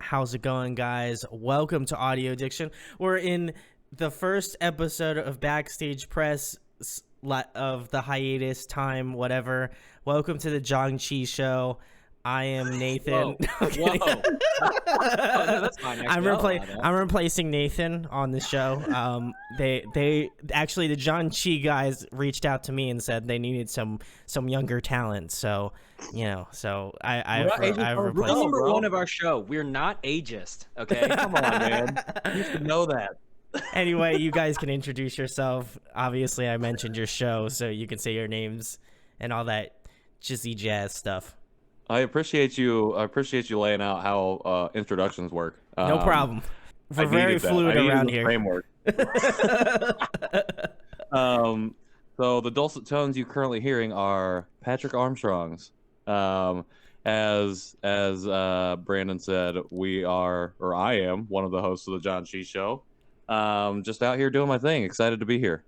How's it going, guys? Welcome to Audio Addiction. We're in the first episode of Backstage Press of the hiatus time, whatever. Welcome to the Janchi Show. I am Nathan. Whoa. Oh, no, that's fine. I'm replacing Nathan on the show. They actually, the Janchi guys reached out to me and said they needed some younger talent. So, I've replaced. Number one of our show. We're not ageist. Okay, come on, man. You should know that. Anyway, you guys can introduce yourself. Obviously, I mentioned your show, so you can say your names and all that jizzy jazz stuff. I appreciate you laying out how introductions work. No problem. We're very fluid around here. Framework. So the dulcet tones you're currently hearing are Patrick Armstrong's. As Brandon said, I am one of the hosts of the Janchi Show. Just out here doing my thing. Excited to be here.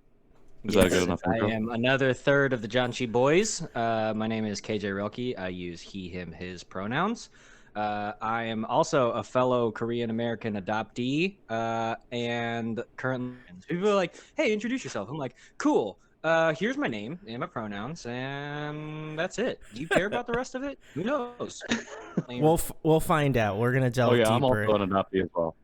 Is that good enough? I am another third of the Janchi boys. My name is KJ Relke. I use he, him, his pronouns. I am also a fellow Korean American adoptee, and currently people are like, "Hey, introduce yourself." I'm like, "Cool. Here's my name and my pronouns, and that's it. Do you care about the rest of it? Who knows?" We'll find out. We're gonna delve deeper. I'm also an adoptee as well.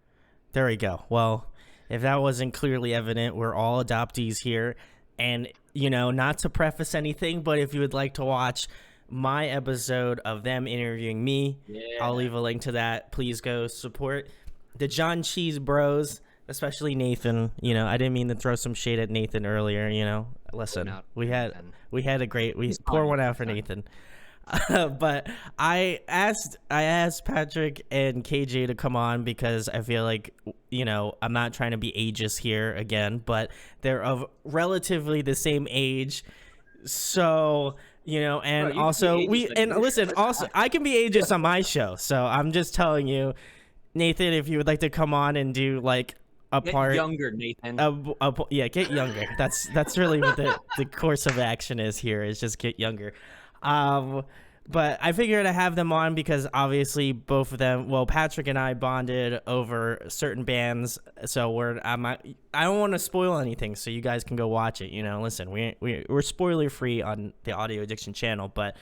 There we go. Well, if that wasn't clearly evident, we're all adoptees here. And, not to preface anything, but if you would like to watch my episode of them interviewing me, I'll leave a link to that. Please go support the Janchi bros, especially Nathan. I didn't mean to throw some shade at Nathan earlier. Listen, we had a great, pour one out for Nathan. But I asked Patrick and KJ to come on because I feel like, I'm not trying to be ageist here again, but they're of relatively the same age. So, and also I can be ageist on my show. So I'm just telling you, Nathan, if you would like to come on and do like a part younger, Nathan. Get younger. That's really what the course of action is here, is just get younger. But I figured I'd have them on because obviously both of them, Patrick and I bonded over certain bands, so I don't want to spoil anything, so you guys can go watch it. Listen, we're spoiler free on the Audio Addiction channel, but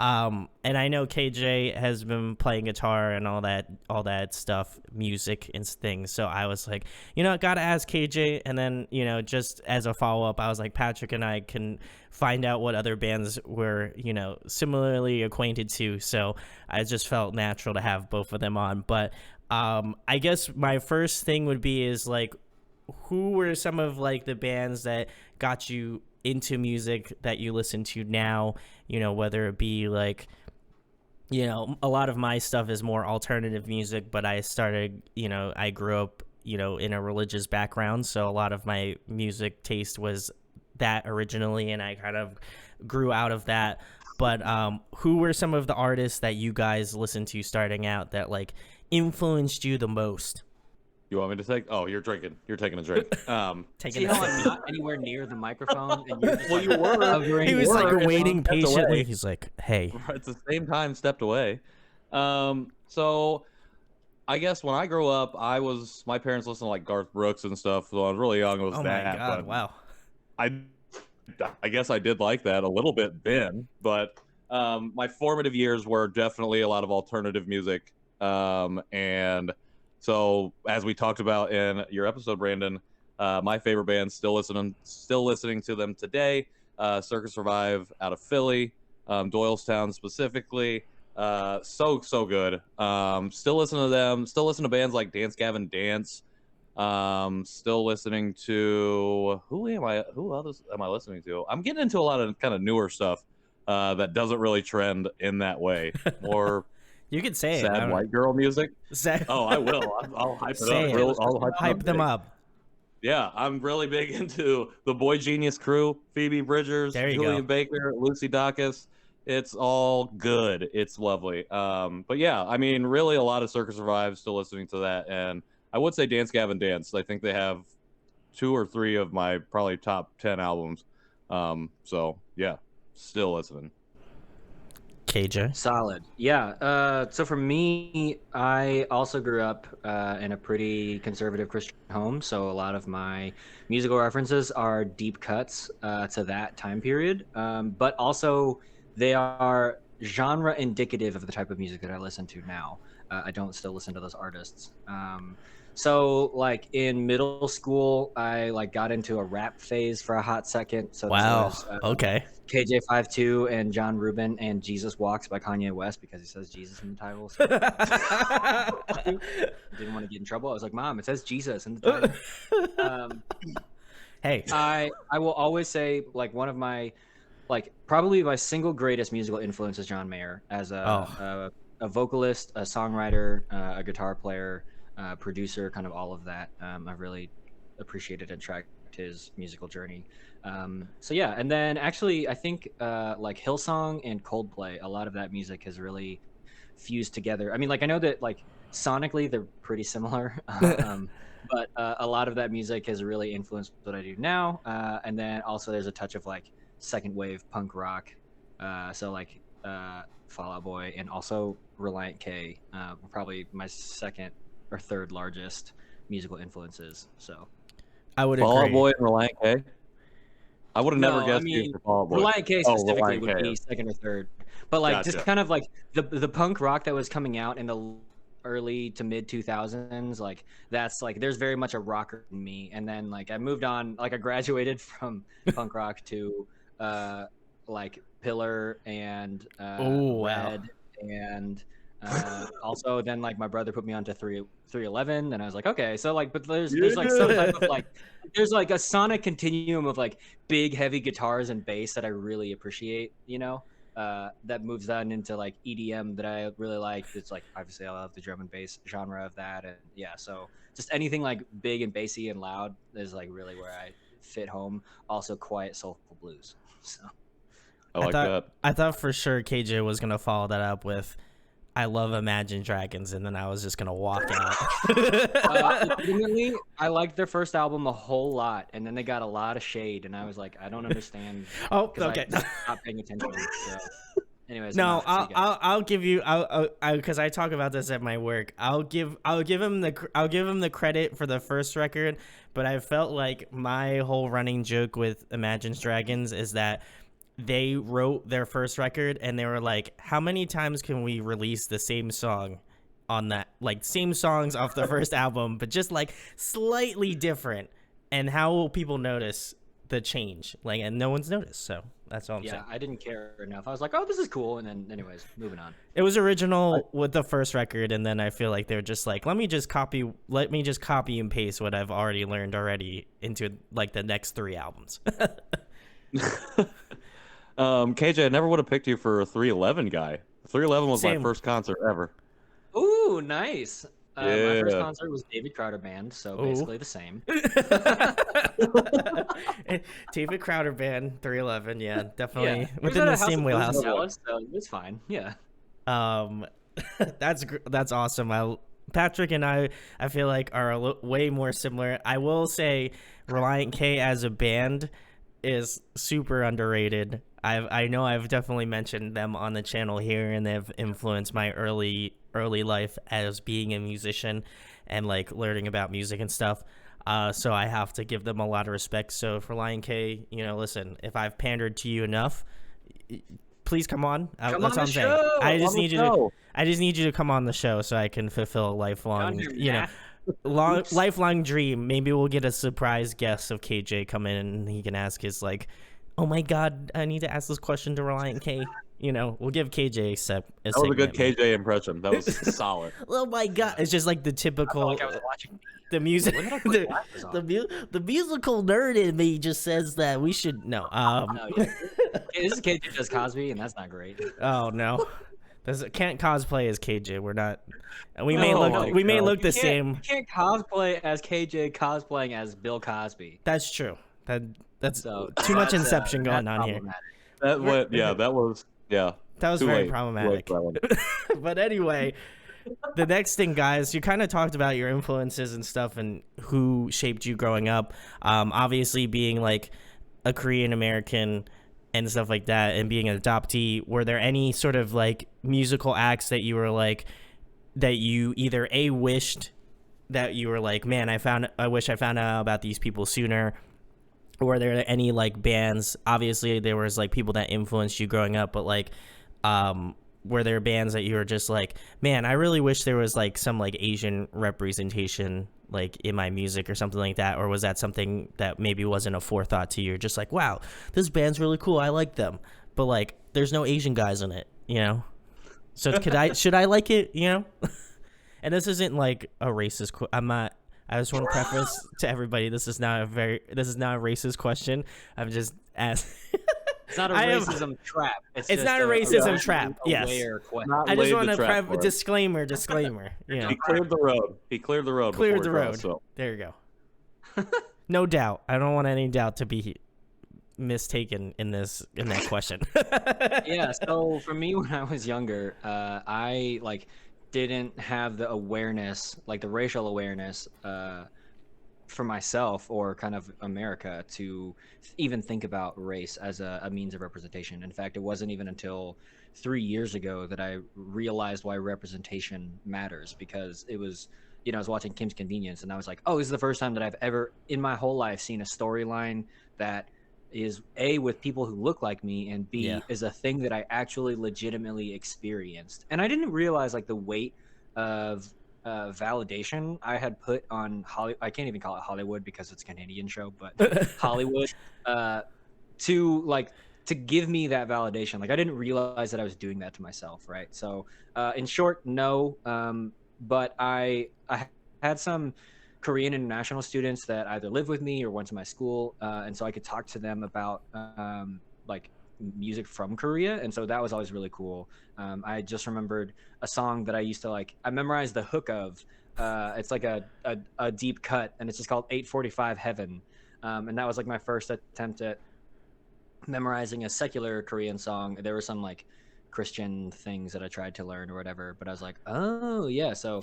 and I know KJ has been playing guitar and all that stuff, music and things. So I was like, gotta ask KJ. And then, just as a follow up, I was like, Patrick and I can find out what other bands we're, similarly acquainted to. So I just felt natural to have both of them on. But I guess my first thing would be is like, who were some of like the bands that got you into music that you listen to now, whether it be like, a lot of my stuff is more alternative music, but I started, I grew up, in a religious background. So a lot of my music taste was that originally, and I kind of grew out of that. But who were some of the artists that you guys listened to starting out that like influenced you the most? You want me to take? Oh, you're drinking. You're taking a drink. See how I'm not anywhere near the microphone? And you're just you were. He was like waiting patiently. He's like, "Hey." At the same time, stepped away. So I guess when I grew up, my parents listened to like Garth Brooks and stuff. So I was really young. It was that. My God! Wow. I guess I did like that a little bit then, but my formative years were definitely a lot of alternative music, and. So as we talked about in your episode, Brandon, my favorite band, still listening to them today, Circus Survive out of Philly, Doylestown specifically, so good. Still listening to them. Still listen to bands like Dance Gavin Dance. Still listening to who else am I listening to? I'm getting into a lot of kind of newer stuff that doesn't really trend in that way. More. You could say sad white girl music. Oh, I will. I'll hype it up. I'll hype them up. Yeah, I'm really big into the Boy Genius crew, Phoebe Bridgers, Julian Baker, Lucy Dacus. It's all good. It's lovely. But yeah, I mean, really a lot of Circus Survive, still listening to that. And I would say Dance Gavin Dance. I think they have 2 or 3 of my probably top 10 albums. So yeah, still listening. KJ? Solid. Yeah. So for me, I also grew up in a pretty conservative Christian home. So a lot of my musical references are deep cuts to that time period. But also, they are genre indicative of the type of music that I listen to now. I don't still listen to those artists. So like in middle school, I like got into a rap phase for a hot second. So this Wow. was Okay. KJ52 and John Rubin and Jesus Walks by Kanye West because he says Jesus in the title. So didn't want to get in trouble. I was like, Mom, it says Jesus in the title. Hey. I will always say like one of my probably my single greatest musical influence is John Mayer as a vocalist, a songwriter, a guitar player, producer, kind of all of that. I've really appreciated and tracked his musical journey. So yeah, and then actually I think like Hillsong and Coldplay, a lot of that music has really fused together. I mean, like I know that like sonically they're pretty similar, but a lot of that music has really influenced what I do now. And then also there's a touch of like second wave punk rock, so like Fall Out Boy and also Reliant K, probably my second or third largest musical influences. So I would Fall Out agree. Boy and Reliant K. I would have never guessed you for Fall Out Boy. Reliant K specifically Reliant would K. be second or third, but like just Gotcha. kind of like the punk rock that was coming out in the early to mid 2000s, like that's like there's very much a rocker in me. And then like I moved on, like I graduated from punk rock to like Pillar and Oh, wow. Red and also then like my brother put me onto 311, and I was like, okay, so like but there's like some type of like there's like a sonic continuum of like big heavy guitars and bass that I really appreciate, you know, that moves on into like EDM that I really like. It's like obviously I love the drum and bass genre of that, and yeah, so just anything like big and bassy and loud is like really where I fit home. Also quiet soulful blues. So I like that. I thought for sure KJ was gonna follow that up with I love Imagine Dragons, and then I was just gonna walk out. ultimately, I liked their first album a whole lot, and then they got a lot of shade, and I was like, I don't understand. Oh, 'cause okay. I stopped paying attention. So, anyways, No, enough. See you guys. I'll give you because I talk about this at my work. I'll give him the credit for the first record, but I felt like my whole running joke with Imagine Dragons is that they wrote their first record and they were like, how many times can we release the same song on that, like same songs off the first album, but just like slightly different, and how will people notice the change? Like, and no one's noticed, so that's all I'm saying. I didn't care enough. I was like, oh, this is cool, and then anyways, moving on. It was original with the first record, and then I feel like they're just like, let me just copy and paste what I've already learned already into like the next 3 albums. KJ, I never would have picked you for a 311 guy. 311 was Same. my first concert ever. Ooh, nice. My first Yeah. concert was David Crowder Band, so Ooh. basically the same. David Crowder Band, 311, yeah, definitely Yeah, he was within at the a House same of Blues in wheelhouse. Dallas, so it's fine. Yeah. That's awesome. Patrick and I feel like are way more similar. I will say Reliant K as a band is super underrated. I know I've definitely mentioned them on the channel here, and they've influenced my early life as being a musician and like learning about music and stuff. So I have to give them a lot of respect. So for Reliant K, you know, listen, if I've pandered to you enough, please come on. That's what I'm saying. I just need you to come on the show so I can fulfill a lifelong, lifelong dream. Maybe we'll get a surprise guest of KJ come in and he can ask his like, oh my God, I need to ask this question to Reliant K. You know, we'll give KJ That was a good KJ impression. That was solid. Oh my God, it's just like the typical. I was watching. The music, When did I put glasses on? the musical nerd in me just says that we should no. This is KJ does Cosby, and that's not great. Oh no, can't cosplay as KJ. We're not. We Oh may my God. look the You same. You can't cosplay as KJ cosplaying as Bill Cosby. That's true. That's So too much that's, Inception going that's on here. problematic. That was That was too very late. problematic. Too late for that one. But anyway, the next thing, guys, you kind of talked about your influences and stuff and who shaped you growing up. Obviously, being like a Korean American and stuff like that, and being an adoptee, were there any sort of like musical acts that you were like, that you either wished that you were like, man, I wish I found out about these people sooner? Or were there any like bands? Obviously there was like people that influenced you growing up, but like were there bands that you were just like, man, I really wish there was like some like Asian representation like in my music or something like that? Or was that something that maybe wasn't a forethought to you? Just like, wow, this band's really cool, I like them, but like there's no Asian guys in it, you know? So should I like it, you know? And this isn't like a racist I just want to preface to everybody, this is not a racist question. I'm just asking. It's not a racism trap. It's not a racism trap. Yes. I just want to disclaimer. You know. He cleared the road. Cleared the road. So. There you go. No doubt. I don't want any doubt to be mistaken in that question. Yeah. So for me, when I was younger, I like didn't have the awareness, like the racial awareness, for myself or kind of America to even think about race as a means of representation. In fact, it wasn't even until 3 years ago that I realized why representation matters, because it was, I was watching Kim's Convenience and I was like, oh, this is the first time that I've ever in my whole life seen a storyline that is A, with people who look like me, and B, is a thing that I actually legitimately experienced. And I didn't realize like the weight of validation I had put on Hollywood. I can't even call it Hollywood because it's a Canadian show, but Hollywood, to give me that validation. Like I didn't realize that I was doing that to myself, right? So in short, no. But I had some Korean international students that either lived with me or went to my school, and so I could talk to them about like music from Korea, and so that was always really cool. I just remembered a song that I used to like. I memorized the hook of. It's like a deep cut, and it's just called 845 Heaven, and that was like my first attempt at memorizing a secular Korean song. There were some like Christian things that I tried to learn or whatever, but I was like, oh yeah. So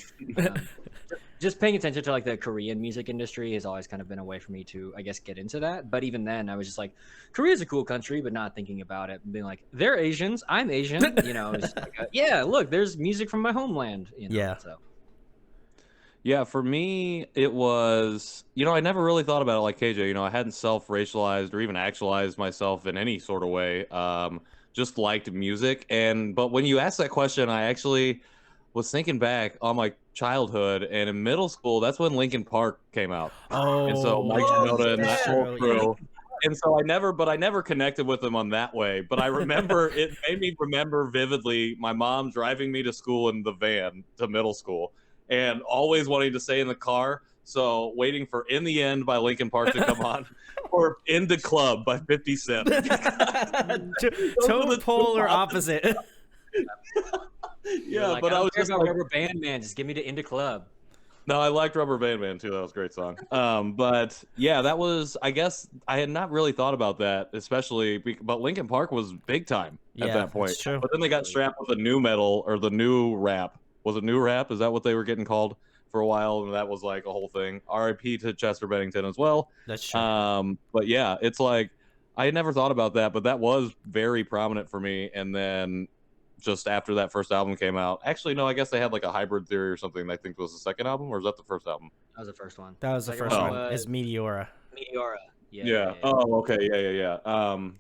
just paying attention to like the Korean music industry has always kind of been a way for me to, I guess, get into that. But even then I was just like, Korea's a cool country, but not thinking about it and being like, they're Asians, I'm Asian, it's like yeah, look, there's music from my homeland, yeah. So yeah, for me, it was, I never really thought about it like KJ. I hadn't self-racialized or even actualized myself in any sort of way. Just liked music. But when you asked that question, I actually was thinking back on my childhood, and in middle school, that's when Linkin Park came out. Oh, and so Mike Shinoda and that whole crew. And so I never connected with them on that way. But I remember it made me remember vividly my mom driving me to school in the van to middle school, and always wanting to stay in the car. So waiting for In the End by Linkin Park to come on, or In the Club by 50 Cent. Total polar opposite. Yeah, like, but I was just just like, like, Rubber Band Man, just give me the Into Club. no, I liked Rubber Band Man too. That was a great song. But yeah, that was, I guess I had not really thought about that, but Linkin Park was big time at that point. That's true. But then they got strapped with the new metal or the new rap. Was it new rap? Is that what they were getting called for a while? And that was like a whole thing. R.I.P. to Chester Bennington as well. That's true. But yeah, it's like I had never thought about that, but that was very prominent for me. And then just after that first album came out, actually, no, I guess they had like a Hybrid Theory or something. I think was the second album, or was that the first album? That was the first one. That was the first one. Is Meteora. Yeah. Oh, okay. Yeah.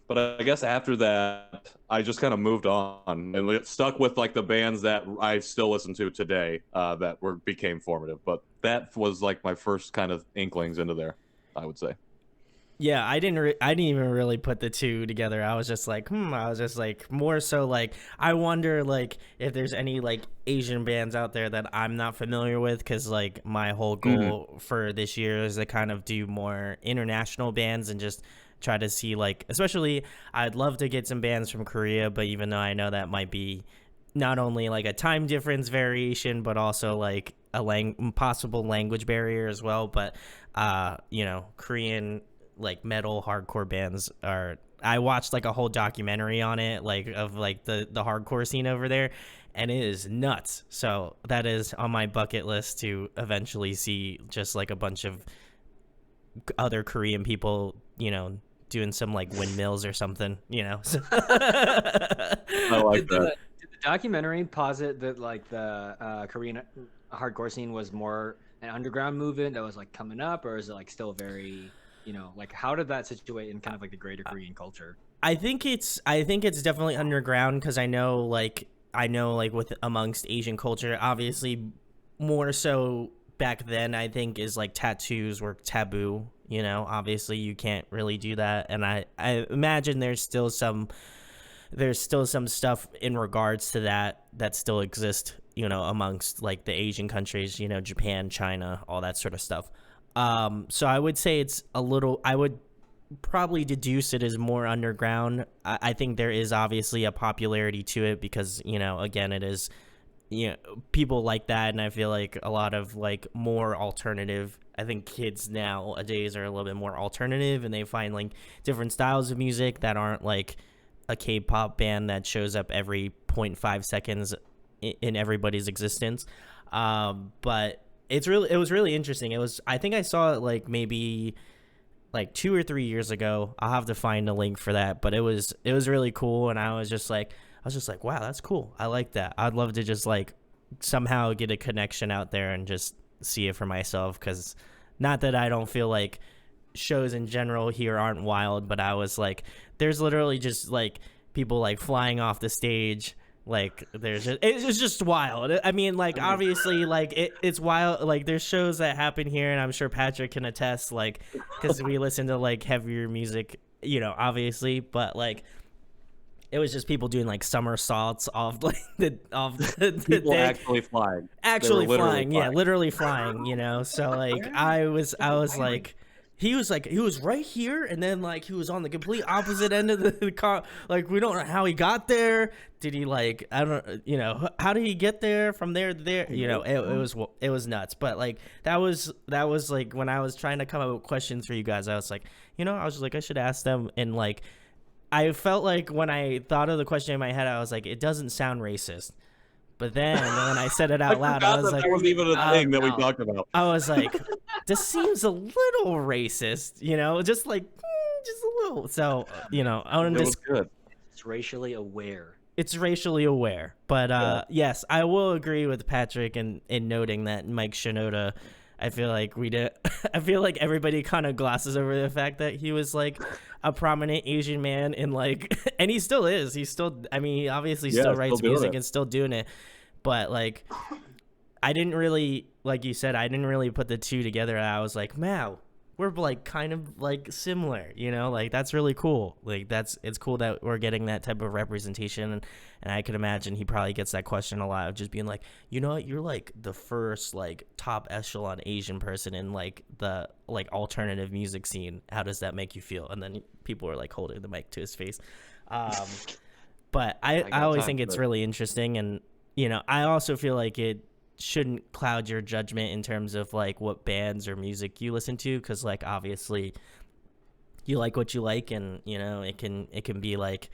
But I guess after that, I just kind of moved on and stuck with like the bands that I still listen to today that became formative. But that was like my first kind of inklings into there, I would say. Yeah, I didn't even really put the two together. I was just like, more so like, I wonder like if there's any like Asian bands out there that I'm not familiar with, because like my whole goal for this year is to kind of do more international bands and just try to see like, especially I'd love to get some bands from Korea, but even though I know that might be not only like a time difference variation, but also like a possible language barrier as well. But Korean like metal hardcore bands I watched like a whole documentary on it, like of like the hardcore scene over there, and it is nuts. So that is on my bucket list to eventually see just like a bunch of other Korean people, doing some like windmills or something, you know. I like that. Did the documentary posit that like the Korean hardcore scene was more an underground movement that was like coming up, or is it like still very, you know, like how did that situate in kind of like the greater Korean culture? I think it's definitely underground, because I know like with amongst Asian culture, obviously more so back then, I think, is like tattoos were taboo, you know. Obviously you can't really do that, and I imagine there's still some stuff in regards to that still exist, you know, amongst like the Asian countries, you know, Japan, China, all that sort of stuff. So I would say I would probably deduce it as more underground. I think there is obviously a popularity to it because, you know, again, it is, you know, people like that, and I feel like a lot of like more alternative, I think kids nowadays are a little bit more alternative, and they find like different styles of music that aren't like a K-pop band that shows up every 0.5 seconds in everybody's existence. But it was really interesting. I think I saw it like maybe like 2 or 3 years ago. I'll have to find a link for that, but it was really cool, and I was just like, wow, that's cool. I like that. I'd love to just like somehow get a connection out there and just see it for myself, because not that I don't feel like shows in general here aren't wild, but I was like, there's literally just like people like flying off the stage, like it's just wild. I mean, like obviously like it's wild, like there's shows that happen here, and I'm sure Patrick can attest, like because we listen to like heavier music, you know, obviously, but like it was just people doing like somersaults off like the People thing. actually flying. Actually flying, yeah, flying. literally flying, you know. So like I was like, he was right here, and then like he was on the complete opposite end of the car. Like we don't know how he got there. Did he like, I don't, you know, how did he get there from there to there? You know, it was nuts. But like that was like when I was trying to come up with questions for you guys, I was like, you know, I was just like, I should ask them. And like I felt like when I thought of the question in my head, I was like, it doesn't sound racist. But then when I said it out loud, I was like, that was even a thing that we talked about. I was like, this seems a little racist, you know, just like just a little. So, you know, I want to was good. It's racially aware. It's racially aware. But yes, I will agree with Patrick in noting that Mike Shinoda, I feel like I feel like everybody kind of glosses over the fact that he was like a prominent Asian man in like, and he still is. He's still, I mean, he obviously still writes music and still doing it. But like, I didn't really, like you said, I didn't really put the two together. I was like, wow, we're like kind of like similar, you know, like that's really cool. Like it's cool that we're getting that type of representation. And I could imagine he probably gets that question a lot of just being like, you know what, you're like the first like top echelon Asian person in like the like alternative music scene. How does that make you feel? And then people are like holding the mic to his face. But I always think it's really interesting. And, you know, I also feel like it shouldn't cloud your judgment in terms of like what bands or music you listen to, because like obviously you like what you like, and you know it can be like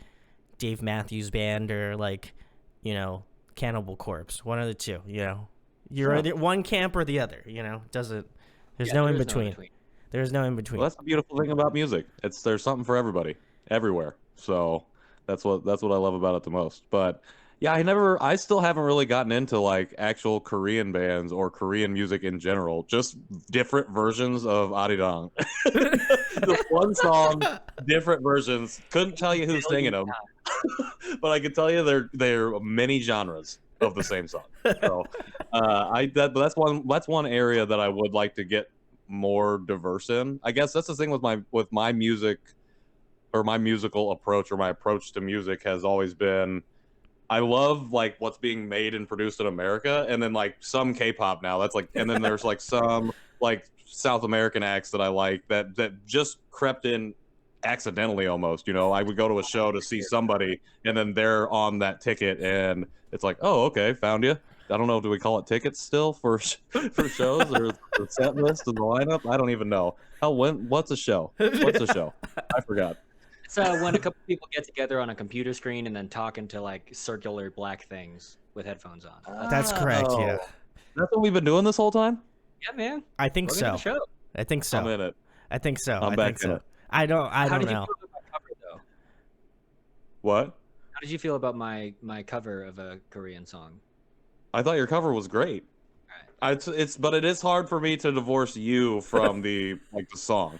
Dave Matthews Band or like, you know, Cannibal Corpse, one of the two, you know, you're either one camp or the other, you know, there's no in between. There's no in between. Well, that's the beautiful thing about music. There's something for everybody everywhere. So that's what I love about it the most. But yeah, I still haven't really gotten into like actual Korean bands or Korean music in general. Just different versions of Arirang. Just one song, different versions. Couldn't tell you who's singing them, but I can tell you they're many genres of the same song. So that's one area that I would like to get more diverse in. I guess that's the thing with my music, or my musical approach, or my approach to music has always been, I love like what's being made and produced in America, and then like some K-pop now. That's like, and then there's like some like South American acts that I like that just crept in accidentally almost. You know, I would go to a show to see somebody, and then they're on that ticket, and it's like, oh, okay, found you. I don't know, do we call it tickets still for shows, or the set list and the lineup? I don't even know. What's a show? What's a show? I forgot. So when a couple people get together on a computer screen and then talk into like circular black things with headphones on. That's correct. Yeah, that's what we've been doing this whole time. Yeah, man. I think so. The show. I think so. I'm in it. I think so. I'm back in it. I don't How did you know. feel about my cover though? What? How did you feel about my cover of a Korean song? I thought your cover was great. But it is hard for me to divorce you from the song,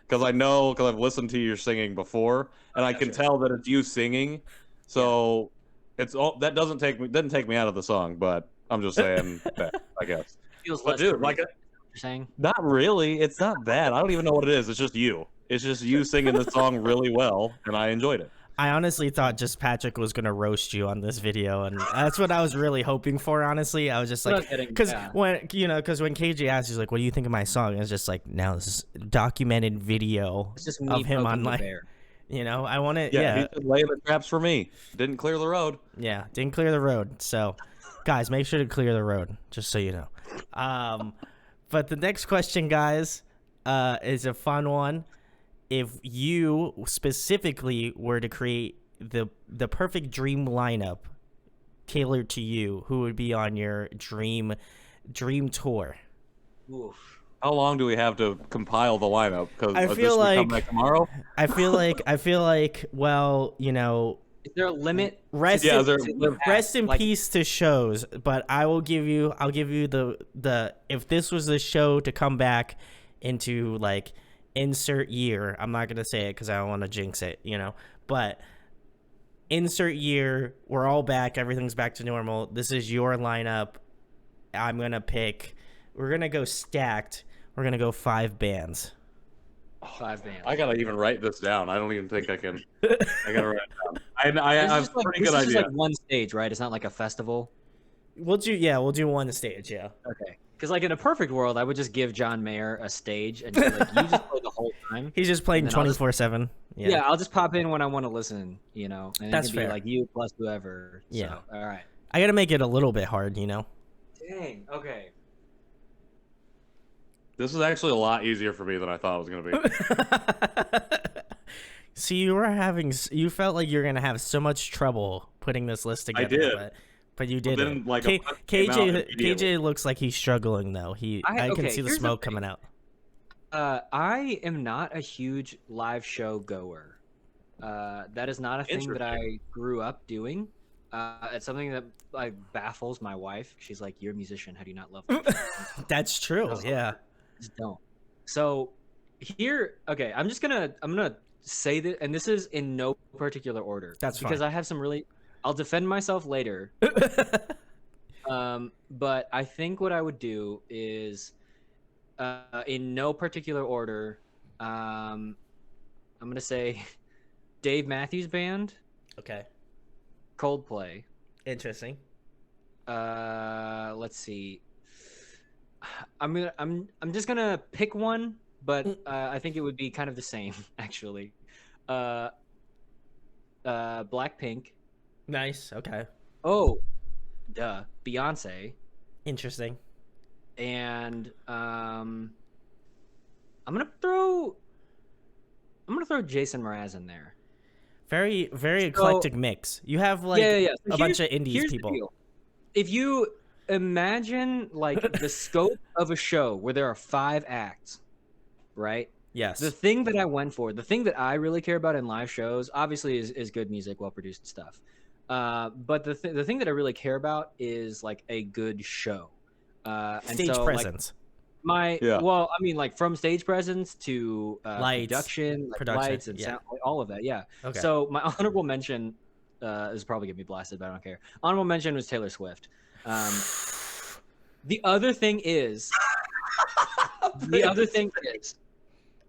because I've listened to your singing before, and I can tell that it's you singing. So that didn't take me out of the song, but I'm just saying that, I guess. It feels But less dude, Korean, you're saying? not really. It's not bad. I don't even know what it is. It's just you. It's just you singing the song really well, and I enjoyed it. I honestly thought just Patrick was gonna roast you on this video, and that's what I was really hoping for. Honestly, I was just like, because when KJ asked, he's like, "What do you think of my song?" It's just like, now this is documented video It's just me of him poking the online. bear. I want it. Yeah, he's just laying the traps for me. Didn't clear the road. Yeah, didn't clear the road. So, guys, make sure to clear the road, just so you know. But the next question, guys, is a fun one. If you specifically were to create the perfect dream lineup tailored to you, who would be on your dream tour? Oof. How long do we have to compile the lineup? Because I feel like come back tomorrow. I feel like well, Is there a limit? rest in Like- peace to shows, but I'll give you the if this was a show to come back into like insert year, I'm not gonna say it because I don't want to jinx it, but insert year, we're all back, everything's back to normal. This is your lineup. We're gonna go stacked. We're gonna go 5 bands. 5 bands. I gotta even write this down. I don't even think I can. I gotta write it down. I have a pretty good This is idea. like one stage, right? It's not like a festival. We'll do one stage, yeah. Okay. Because like in a perfect world, I would just give John Mayer a stage and just, like, you just play the whole time. He's just playing And then I'll just- 24/7. Yeah, I'll just pop in when I want to listen, and That's it can be fair. like you plus whoever. Yeah. So, all right. I gotta make it a little bit hard, Dang. Okay. This is actually a lot easier for me than I thought it was gonna be. See, you felt like you're gonna have so much trouble putting this list together. I did. But you did then, it. like, a bunch came out immediately. KJ looks like he's struggling though. I can see the here's the smoke thing. coming out. I am not a huge live show goer. That is not a thing that I grew up doing. It's something that like baffles my wife. She's like, "You're a musician. How do you not love live shows?" That's true. Yeah. Just don't. So here, okay, I'm gonna say that, and this is in no particular order. That's because fine. I have some really. I'll defend myself later. But I think what I would do is, in no particular order, I'm gonna say Dave Matthews Band, Okay. Coldplay. Interesting. Let's see. I'm just gonna pick one, but I think it would be kind of the same actually. Blackpink. Nice. Okay. Oh, duh, Beyonce. Interesting. And I'm gonna throw Jason Mraz in there. Very, very eclectic mix. You have like So a bunch of indies here's the people. deal. If you imagine like the scope of a show where there are 5 acts, right? Yes. The thing that I went for, the thing that I really care about in live shows, obviously is good music, well produced stuff. But the thing that I really care about is like a good show. And Stage so, presence. Well, I mean, like from stage presence to Lights, production, lights and sound, like, all of that. Yeah. Okay. So my honorable mention is probably gonna be blasted, but I don't care. Honorable mention was Taylor Swift. The other thing is,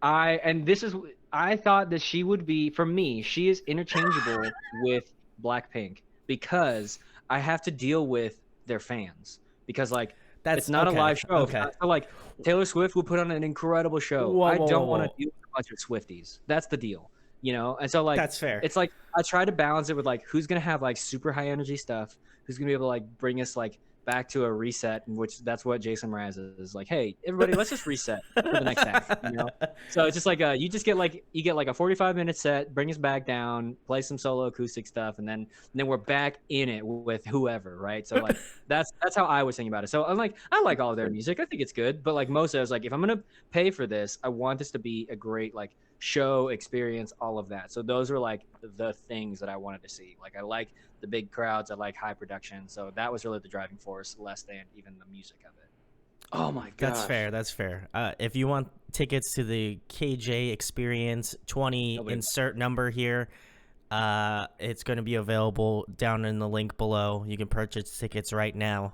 I thought that she would be, for me, she is interchangeable with Blackpink because I have to deal with their fans because like. It's not a live show. Okay. So, like Taylor Swift will put on an incredible show. Whoa, I whoa, don't whoa, want to whoa. deal with a bunch of Swifties. That's the deal, And so like That's fair. It's like I try to balance it with like who's gonna have like super high energy stuff, who's gonna be able to like bring us like back to a reset, in which that's what Jason Mraz is like. Hey, everybody, let's just reset for the next act. So it's just like you get like a 45-minute set, bring us back down, play some solo acoustic stuff, and then we're back in it with whoever, right? So like that's how I was thinking about it. So I'm like, I like all of their music, I think it's good, but like most of it, I was like, if I'm gonna pay for this, I want this to be a great like show experience, all of that. So those were like the things that I wanted to see. Like I like the big crowds, I like high production. So that was really the driving force, less than even the music of it. Oh my god. That's fair. That's fair. If you want tickets to the KJ Experience 20, insert number here. It's going to be available down in the link below. You can purchase tickets right now.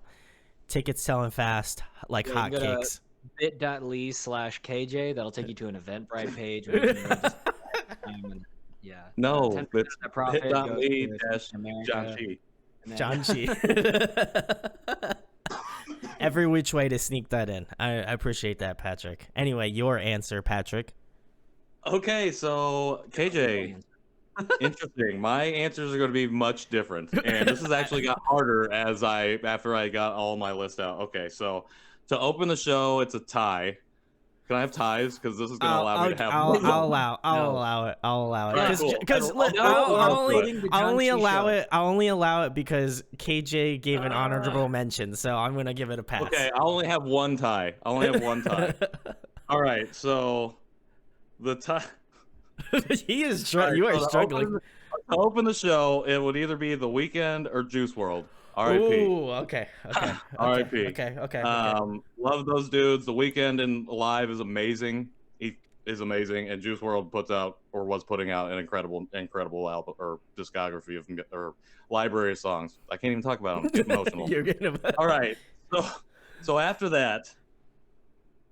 Tickets selling fast like hotcakes. bit.ly/KJ. That'll take you to an Eventbrite page. Where you can really just yeah. No, 10% it's of the profit goes bit.ly to Janchi. Janchi. Every which way to sneak that in. I appreciate that, Patrick. Anyway, your answer, Patrick. Okay, so KJ, interesting. My answers are going to be much different, and this has actually got harder after I got all my list out. Okay, so to open the show, it's a tie. Can I have ties? Because this is going to allow me to have. I'll allow it. Alright, cool. Because I'll only allow it because KJ gave an honorable mention, so I'm gonna give it a pass. Okay, I'll only have one tie. All right, so the tie. You are struggling. To open the show, it would either be The Weeknd or Juice WRLD. R.I.P. Ooh, okay. R.I.P. Okay. Love those dudes. The Weeknd in live is amazing. He is amazing, and Juice WRLD was putting out an incredible album or discography or library of songs. I can't even talk about them. I'm getting emotional. You're getting All right. So after that,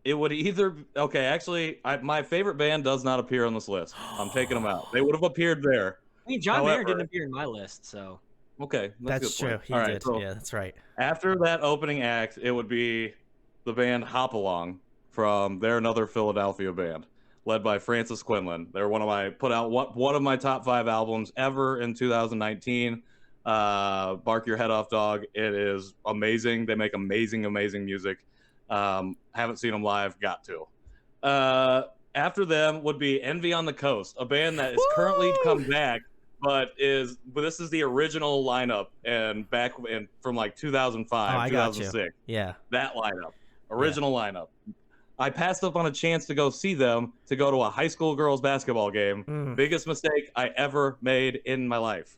it would either actually, my favorite band does not appear on this list. I'm taking them out. They would have appeared there. I mean, John Mayer didn't appear in my list, so. Okay, that's true. He did. So yeah, that's right. After that opening act, it would be the band Hop Along they're another Philadelphia band led by Francis Quinlan. They're one of my top 5 albums ever in 2019. Bark Your Head Off, Dog. It is amazing. They make amazing music. Haven't seen them live. Got to. After them would be Envy on the Coast, a band that is currently come back. But this is the original lineup from like 2005, 2006. Yeah, that lineup, lineup. I passed up on a chance to go see them to go to a high school girls basketball game. Biggest mistake I ever made in my life.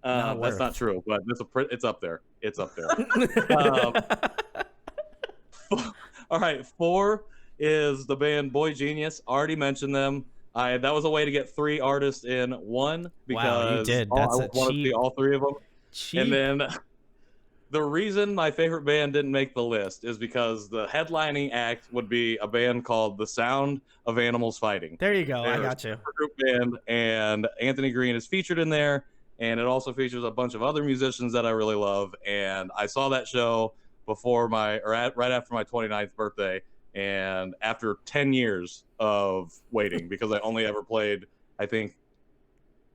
That's not true, but it's up there. It's up there. All right, 4 is the band Boy Genius. Already mentioned them. That was a way to get 3 artists in one because wow, you did. That's I wanted to see all 3 of them. Cheap. And then the reason my favorite band didn't make the list is because the headlining act would be a band called The Sound of Animals Fighting. There you go. They're I got you. A group band, and Anthony Green is featured in there, and it also features a bunch of other musicians that I really love. And I saw that show right after my 29th birthday. And after 10 years of waiting, because I only ever played, I think,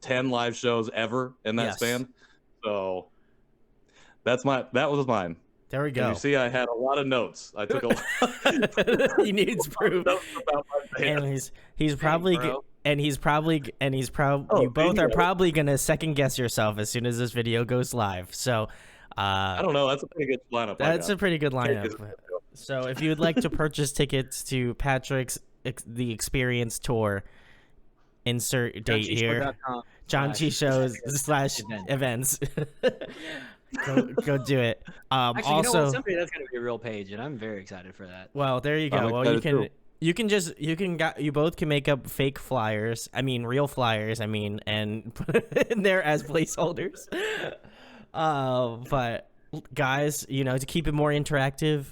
10 live shows ever in that span. So that was mine. There we go. And you see, I had a lot of notes. I took a lot. He needs proof. And he's probably you both are probably gonna second guess yourself as soon as this video goes live. So I don't know. That's a pretty good lineup. That's a pretty good lineup. So if you would like to purchase tickets to Patrick's The Experience Tour, insert date here. Janchi Shows / events. Go do it. Actually, also, you know what? Someday that's gonna be a real page, and I'm very excited for that. Well, there you go. Well, you both can make up fake flyers. I mean, real flyers. I mean, and put it in there as placeholders. But guys, to keep it more interactive,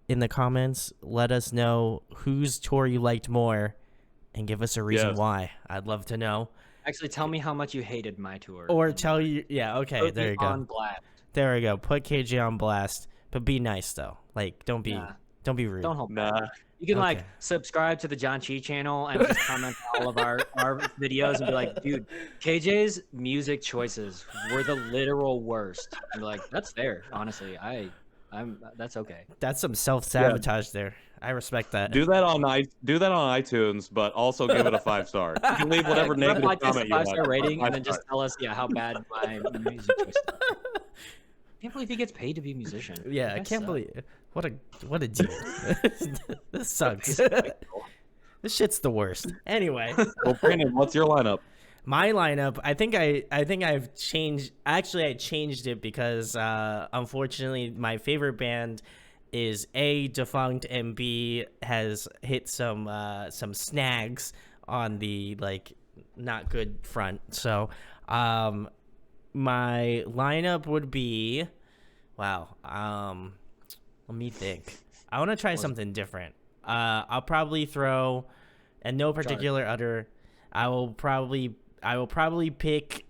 in the comments, let us know whose tour you liked more, and give us a reason why. I'd love to know. Actually, tell me how much you hated my tour. Or tell you, okay, there you go. On blast. There we go. Put KJ on blast, but be nice though. Like, don't be rude. Don't hold back. You can subscribe to the Janchi channel and just comment on all of our videos and be like, dude, KJ's music choices were the literal worst. And be like, that's fair. Honestly, that's okay. That's some self-sabotage there. I respect that. Do that on iTunes, but also give it a 5-star. You can leave whatever negative comment you want. 5-star rating, and then just tell us, how bad my music choice is. I can't believe he gets paid to be a musician. Yeah, I can't believe it. What a deal. This sucks. This shit's the worst. Anyway, Well, Brandon, what's your lineup? my lineup, I think I've changed. Actually, I changed it because unfortunately, my favorite band is A, defunct, and B, has hit some snags on the like not good front. So, my lineup would be, wow. Let me think. I want to try something different. I'll probably throw, in no particular order, I will probably pick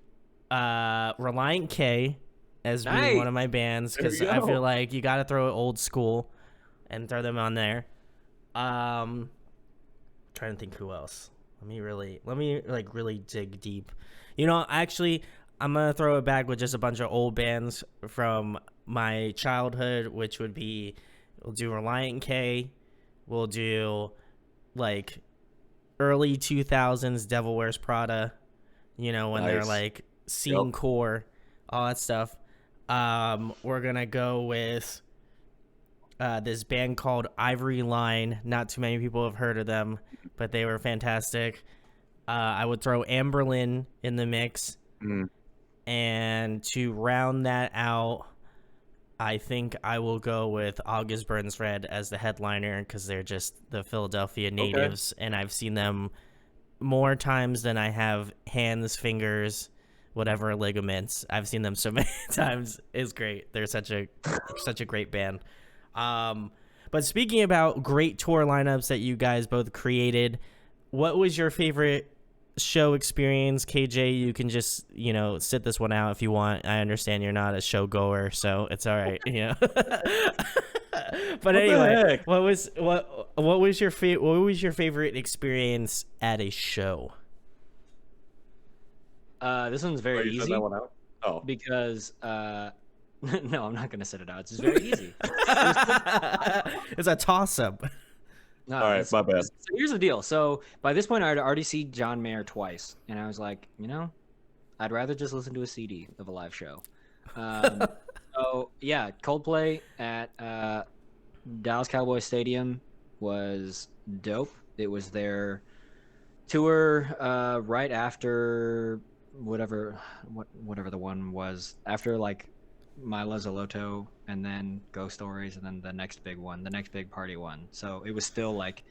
Reliant K as being one of my bands, because I feel like you got to throw it old school and throw them on there. Trying to think who else. Let me really dig deep. You know, actually, I'm gonna throw it back with just a bunch of old bands from my childhood, which would be, we'll do Reliant K, we'll do like early 2000s Devil Wears Prada, you know, when they're like scene core, all that stuff. We're gonna go with this band called Ivory Line. Not too many people have heard of them, but they were fantastic. I would throw Amberlin in the mix. And to round that out, I think I will go with August Burns Red as the headliner, because they're just the Philadelphia natives, and I've seen them more times than I have hands, fingers, whatever ligaments. I've seen them so many times. It's great. They're such a great band. But speaking about great tour lineups that you guys both created, what was your favorite show experience? KJ, you can just, you know, sit this one out if you want. I understand you're not a show goer, so it's all right, you know. But anyway, what was your favorite experience at a show? This one's very easy. That one out? Oh, Because no, I'm not gonna sit it out. It's just very easy. It's a toss-up. No, all right, my bad. So here's the deal. So by this point, I had already seen John Mayer twice, and I was like, you know, I'd rather just listen to a CD of a live show. So yeah, Coldplay at Dallas Cowboys Stadium was dope. It was their tour right after whatever the one was, after like Milo Zoloto, and then Ghost Stories, and then the next big party one. So it was still like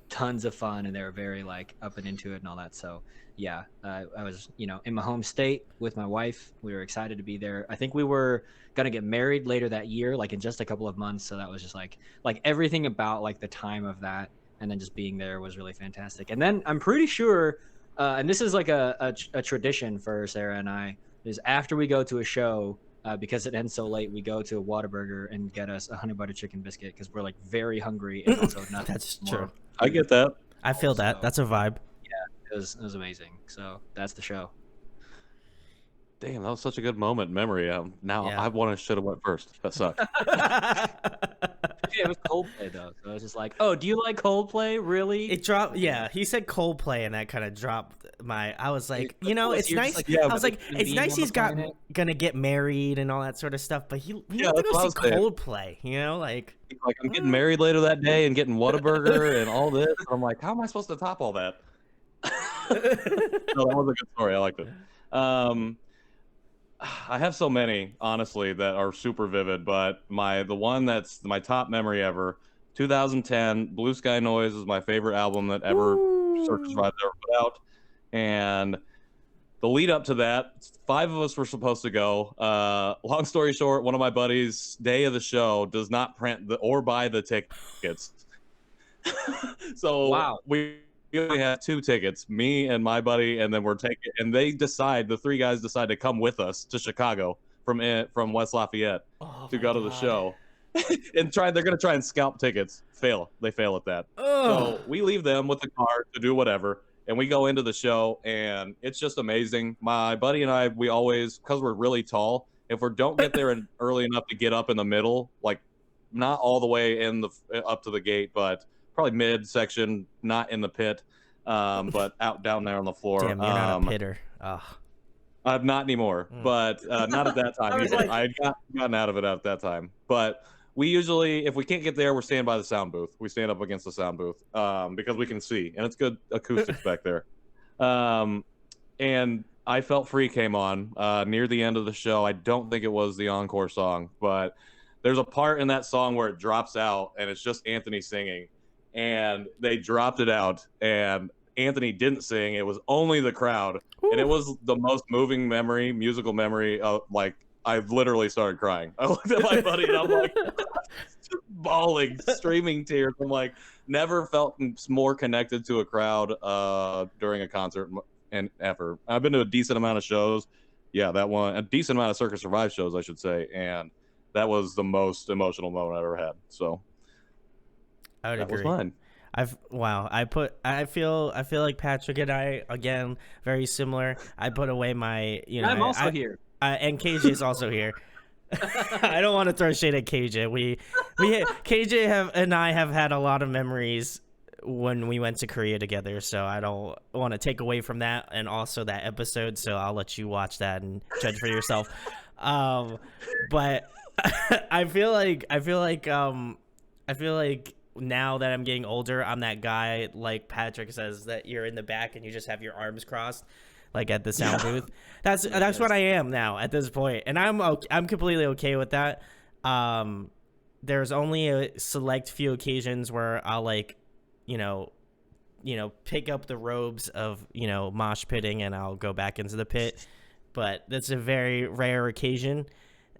tons of fun, and they were very like up and into it and all that. So yeah, I was, you know, in my home state with my wife. We were excited to be there. I think we were gonna get married later that year, like in just a couple of months. So that was just like everything about like the time of that, and then just being there was really fantastic. And then I'm pretty sure, and this is like a tradition for Sarah and I, is after we go to a show, because it ends so late, we go to a Whataburger and get us a honey butter chicken biscuit, because we're like very hungry, and also not. That's true. I get that. I feel that. That's a vibe. Yeah, it was amazing. So that's the show. Damn, that was such a good moment in memory. Now I should have went first. That sucked. Yeah, it was Coldplay though, so I was just like, "Oh, do you like Coldplay? Really?" It dropped. Yeah, he said Coldplay, and that kind of dropped my. I was like, you know, it's nice. Like, I was like, it's nice he's gonna get married and all that sort of stuff, but he went to go see Coldplay. You know, like I'm getting married later that day and getting Whataburger and all this. And I'm like, how am I supposed to top all that? No, that was a good story. I liked it. I have so many, honestly, that are super vivid, but the one that's my top memory ever, 2010, Blue Sky Noise is my favorite album that Circus Survive ever put out. And the lead up to that, 5 of us were supposed to go. Long story short, one of my buddies, day of the show, does not print or buy the tickets. So wow. We only have 2 tickets, me and my buddy, and then the 3 guys decide to come with us to Chicago from West Lafayette to go to the show. And they're gonna try and scalp tickets. They fail at that. So we leave them with the car to do whatever, and we go into the show, and it's just amazing. My buddy and I, we always, because we're really tall, if we don't get there early enough to get up in the middle, like not all the way up to the gate, but probably mid section, not in the pit, but down there on the floor. Damn, you're not a pitter. Not anymore, but not at that time either. I had gotten out of it at that time. But we usually, if we can't get there, we're standing by the sound booth. We stand up against the sound booth because we can see, and it's good acoustics back there. And I Felt Free came on near the end of the show. I don't think it was the encore song, but there's a part in that song where it drops out, and it's just Anthony singing. And they dropped it out, and Anthony didn't sing. It was only the crowd. Ooh. And it was the most moving musical memory of, like, I literally started crying. I looked at my buddy, and I'm like, just bawling, streaming tears. I'm like, never felt more connected to a crowd during a concert and ever. I've been to a decent amount of shows. Yeah, that one, a decent amount of Circus Survive shows, I should say. And that was the most emotional moment I've ever had. So I would agree. That was mine. I feel like Patrick and I, again, very similar. I put away my, I'm also here. And KJ is also here. I don't want to throw shade at KJ. KJ and I have had a lot of memories when we went to Korea together, so I don't want to take away from that and also that episode. So I'll let you watch that and judge for yourself. But I feel like now that I'm getting older, I'm that guy, like Patrick says, that you're in the back and you just have your arms crossed, like at the sound booth. That's what I am now at this point, and I'm completely okay with that. There's only a select few occasions where I'll pick up the robes of mosh pitting and I'll go back into the pit, but that's a very rare occasion.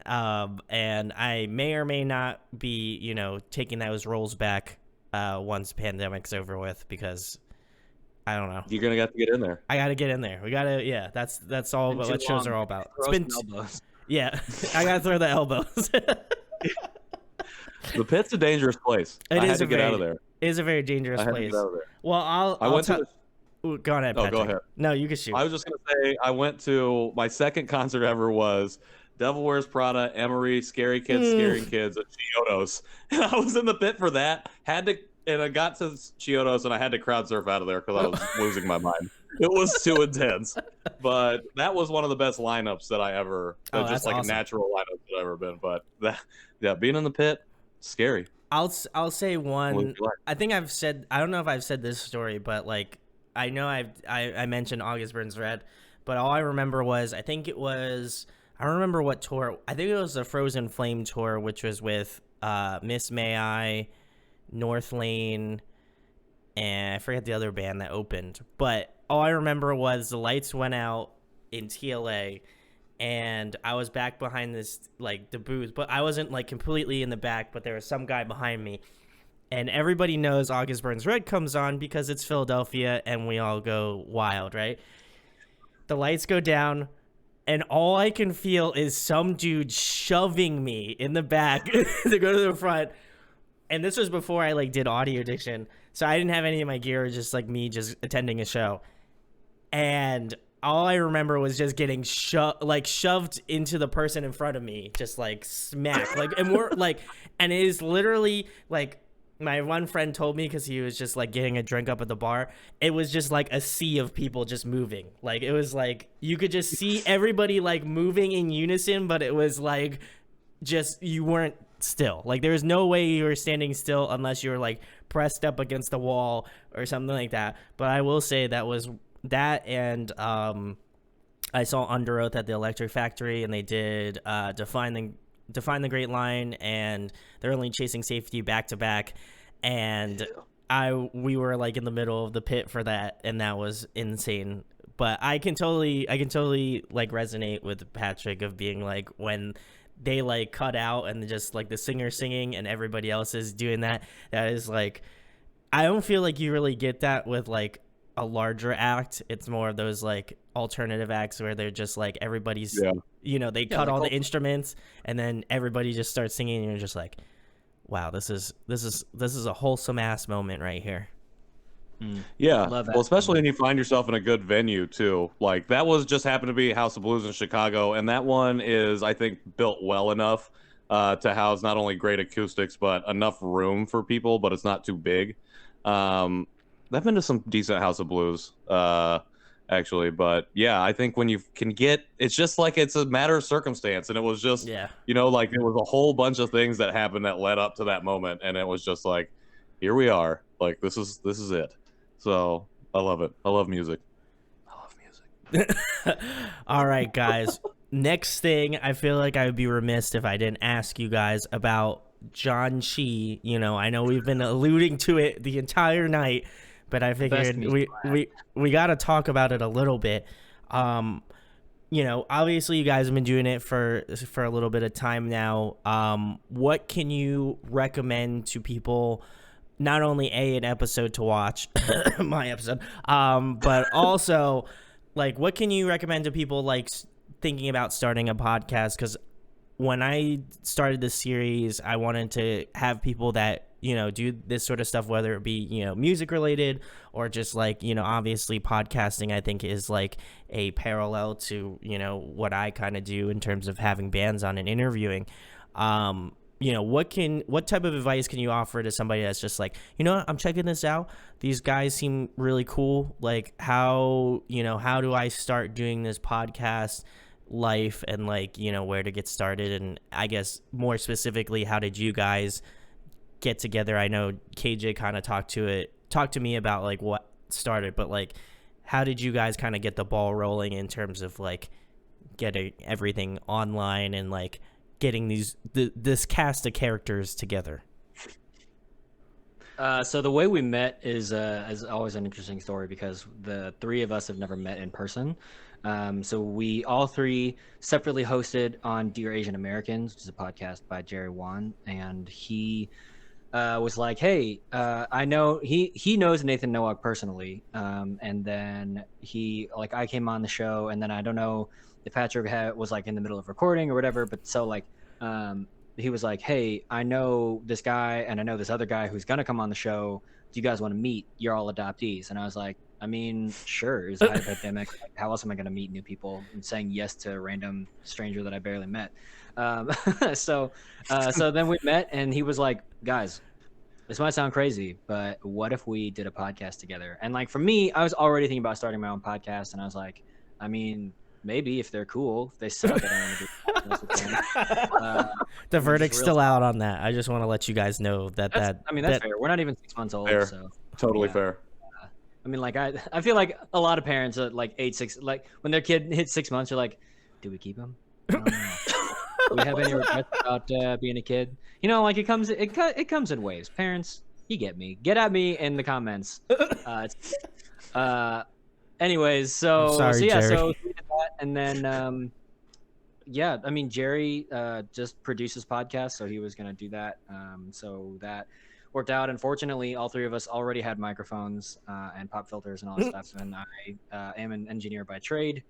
And I may or may not be, taking those roles back once pandemic's over with, because I don't know. You're gonna have to get in there. I gotta get in there. We gotta, yeah. That's all what shows are all about. It's been, yeah. I gotta throw the elbows. The pit's a dangerous place. I had to get out of there. It is a very dangerous place. To get out of there. Well, go ahead, Patrick. Go ahead. No, you can shoot. I was just gonna say I went to my second concert ever was Devil Wears Prada, Emery, Scary Kids, Scaring Kids at Chiodos. And I was in the pit for that. And I got to Chiodos and I had to crowd surf out of there because I was losing my mind. It was too intense. But that was one of the best lineups that I ever, just like awesome. A natural lineup that I've ever been. But being in the pit, scary. I'll say one. I think I don't know if I've said this story, but like I know I mentioned August Burns Red, but all I remember was I don't remember what tour. I think it was the Frozen Flame tour, which was with Miss May I, North Lane, and I forget the other band that opened. But all I remember was the lights went out in TLA, and I was back behind this, like, the booth. But I wasn't, like, completely in the back, but there was some guy behind me. And everybody knows August Burns Red comes on because it's Philadelphia, and we all go wild, right? The lights go down, and all I can feel is some dude shoving me in the back to go to the front. And this was before I did audio addiction, so I didn't have any of my gear, just like me just attending a show. And all I remember was just getting shoved into the person in front of me, just like smack. And we're like, and it is literally like, my one friend told me, because he was just like getting a drink up at the bar, it was just like a sea of people just moving. Like, it was like you could just see everybody like moving in unison, but it was like just you weren't still. Like, there was no way you were standing still unless you were like pressed up against the wall or something like that. But I will say that was that, and I saw Under Oath at the Electric Factory, and they did Define the Great Line, and They're Only Chasing Safety back to back, and we were like in the middle of the pit for that, and that was insane. But I can totally like resonate with Patrick of being like, when they like cut out and just like the singer singing and everybody else is doing that is like, I don't feel like you really get that with like a larger act. It's more of those like alternative acts where they're just like everybody's they cut all the instruments and then everybody just starts singing, and you're just like, wow, this is a wholesome ass moment right here. Yeah, well, especially when you find yourself in a good venue too. Like, that was just happened to be House of Blues in Chicago, and that one is, I think, built well enough to house not only great acoustics but enough room for people, but it's not too big. I've been to some decent House of Blues, actually. But yeah, I think when you can get, it's just like it's a matter of circumstance, and it was just, Yeah. like it was a whole bunch of things that happened that led up to that moment, and it was just like, here we are, like this is it. So I love it. I love music. I love music. All right, guys. Next thing, I feel like I would be remiss if I didn't ask you guys about Janchi. I know we've been alluding to it the entire night, but I figured we got to talk about it a little bit. Obviously you guys have been doing it for a little bit of time now. What can you recommend to people? Not only an episode to watch, my episode, but also, like, what can you recommend to people like thinking about starting a podcast? Because when I started this series, I wanted to have people that do this sort of stuff, whether it be music related or just like obviously podcasting. I think is like a parallel to what I kind of do in terms of having bands on and interviewing. What type of advice can you offer to somebody that's just like, I'm checking this out, these guys seem really cool, like how do I start doing this podcast life, and like where to get started? And I guess more specifically, how did you guys get together? I know KJ kind of talked to me about like what started, but like how did you guys kind of get the ball rolling in terms of like getting everything online and like getting this cast of characters together? So the way we met is always an interesting story because the three of us have never met in person. So we all three separately hosted on Dear Asian Americans, which is a podcast by Jerry Wan, and he was like, hey, I know he knows Nathan Nowak personally, and then I came on the show, and then I don't know if Patrick was like in the middle of recording or whatever, but so like he was like, hey, I know this guy and I know this other guy who's gonna come on the show. Do you guys want to meet? You're all adoptees. And I was like, I mean, sure. It's a pandemic. Like, how else am I gonna meet new people? And saying yes to a random stranger that I barely met. So then we met, and he was like, guys, this might sound crazy, but what if we did a podcast together? And like for me, I was already thinking about starting my own podcast, and I was like, I mean, maybe if they're cool. If they suck, I don't want to do podcast with them. The verdict's still out on that. I just want to let you guys know that's fair. We're not even 6 months old, fair. So Totally fair. I mean, like I feel like a lot of parents at like 6, like when their kid hits 6 months, they're like, do we keep him? I don't know. Do we have any regrets about being a kid? Like it comes in waves. Parents, you get me. Get at me in the comments. Anyways, so sorry, yeah, Jerry. so we did that, and then I mean, Jerry just produces podcasts, so he was gonna do that. So that worked out. Unfortunately, all three of us already had microphones and pop filters and all that stuff, and I am an engineer by trade,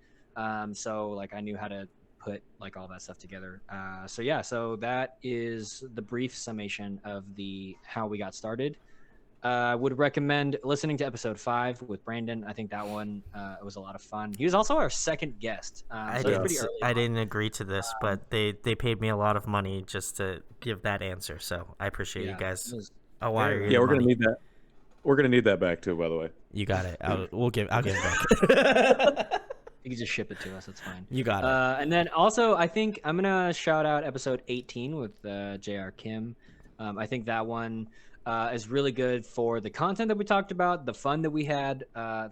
so like I knew how to put like all that stuff together. So that is the brief summation of how we got started. I would recommend listening to episode 5 with Brandon. I think that one was a lot of fun. He was also our second guest. I I didn't agree to this, but they paid me a lot of money just to give that answer. So I appreciate you guys. We're gonna need that. We're gonna need that back too, by the way. You got it. I'll give it back. You can just ship it to us. That's fine. You got it. And then also, I think I'm gonna shout out episode 18 with J.R. Kim. I think that one is really good for the content that we talked about, the fun that we had,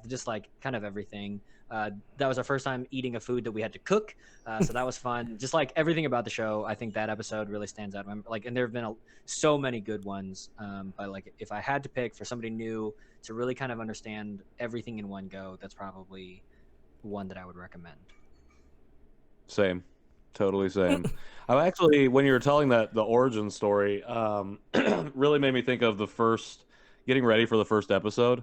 just like kind of everything. That was our first time eating a food that we had to cook, so that was fun. Just like everything about the show, I think that episode really stands out. And there have been so many good ones, but like if I had to pick for somebody new to really kind of understand everything in one go, that's probably one that I would recommend. Same, totally same. I actually, when you were telling the origin story, really made me think of getting ready for the first episode,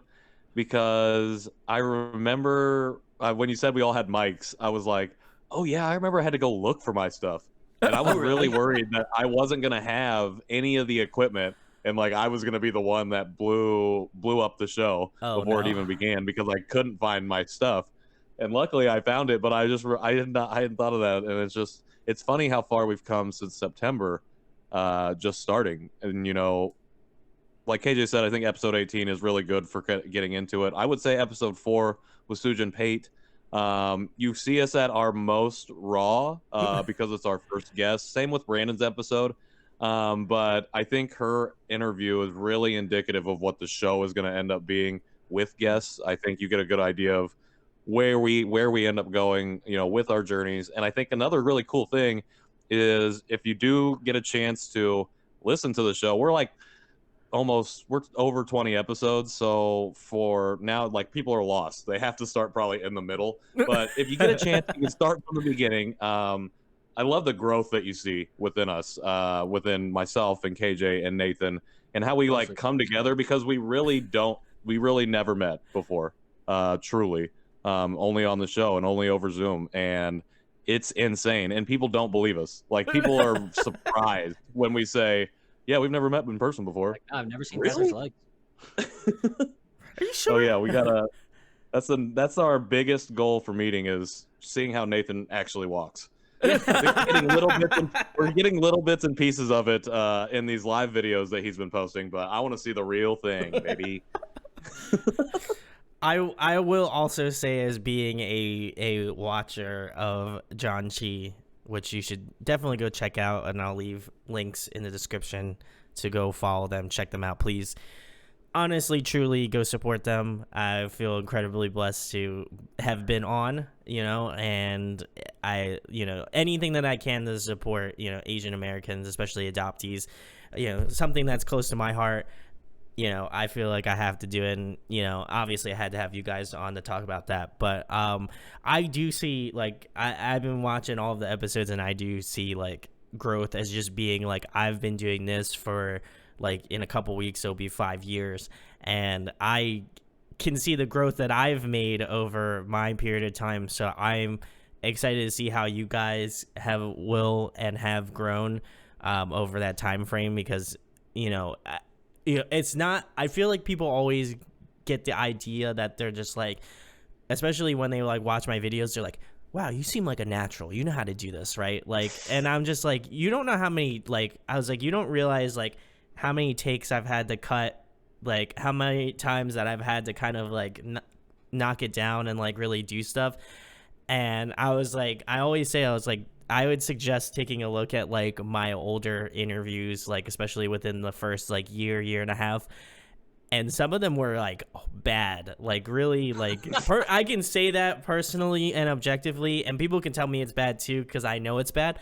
because I remember when you said we all had mics, I was like, oh yeah, I remember I had to go look for my stuff, and I was really worried that I wasn't gonna have any of the equipment, and like I was gonna be the one that blew up the show before it even began, because I couldn't find my stuff. And luckily I found it, but I hadn't thought of that. And it's funny how far we've come since September, just starting. And like KJ said, I think episode 18 is really good for getting into it. I would say episode 4 with Sujin Pate. You see us at our most raw because it's our first guest. Same with Brandon's episode. But I think her interview is really indicative of what the show is going to end up being with guests. I think you get a good idea of where we end up going, with our journeys. And I think another really cool thing is if you do get a chance to listen to the show, we're over 20 episodes, so for now, like, people are lost. They have to start probably in the middle, but if you get a chance, you can start from the beginning. I love the growth that you see within us, within myself and KJ and Nathan, and how we like come together, because we really never met before, truly, only on the show and only over Zoom, and it's insane, and people don't believe us. Like, people are surprised when we say, yeah, we've never met in person before. Like, I've never seen Really? legs. Are you sure? Oh yeah, we gotta. That's our biggest goal for meeting, is seeing how Nathan actually walks. We're getting little bits and pieces of it in these live videos that he's been posting, but I want to see the real thing, baby. I will also say, as being a watcher of Janchi, which you should definitely go check out, and I'll leave links in the description to go follow them, check them out, please. Honestly, truly, go support them. I feel incredibly blessed to have been on, and anything that I can to support, Asian Americans, especially adoptees, something that's close to my heart. I feel like I have to do it, and, obviously I had to have you guys on to talk about that, but I do see, like, I've been watching all of the episodes, and I do see, like, growth as just being, like, I've been doing this for, like, in a couple weeks, it'll be 5 years, and I can see the growth that I've made over my period of time, so I'm excited to see how you guys will have grown over that time frame, because, it's not, I feel like people always get the idea that they're just like, especially when they like watch my videos, they're like, wow, you seem like a natural, you know how to do this, right? Like, and I'm just like, you don't know how many, like, I was like, you don't realize like how many takes I've had to cut, like how many times that I've had to kind of like knock it down and like really do stuff. And I was like, I always say, I was like, I would suggest taking a look at like my older interviews, like especially within the first like year and a half, and some of them were like bad, like really like I can say that personally and objectively, and people can tell me it's bad too because I know it's bad,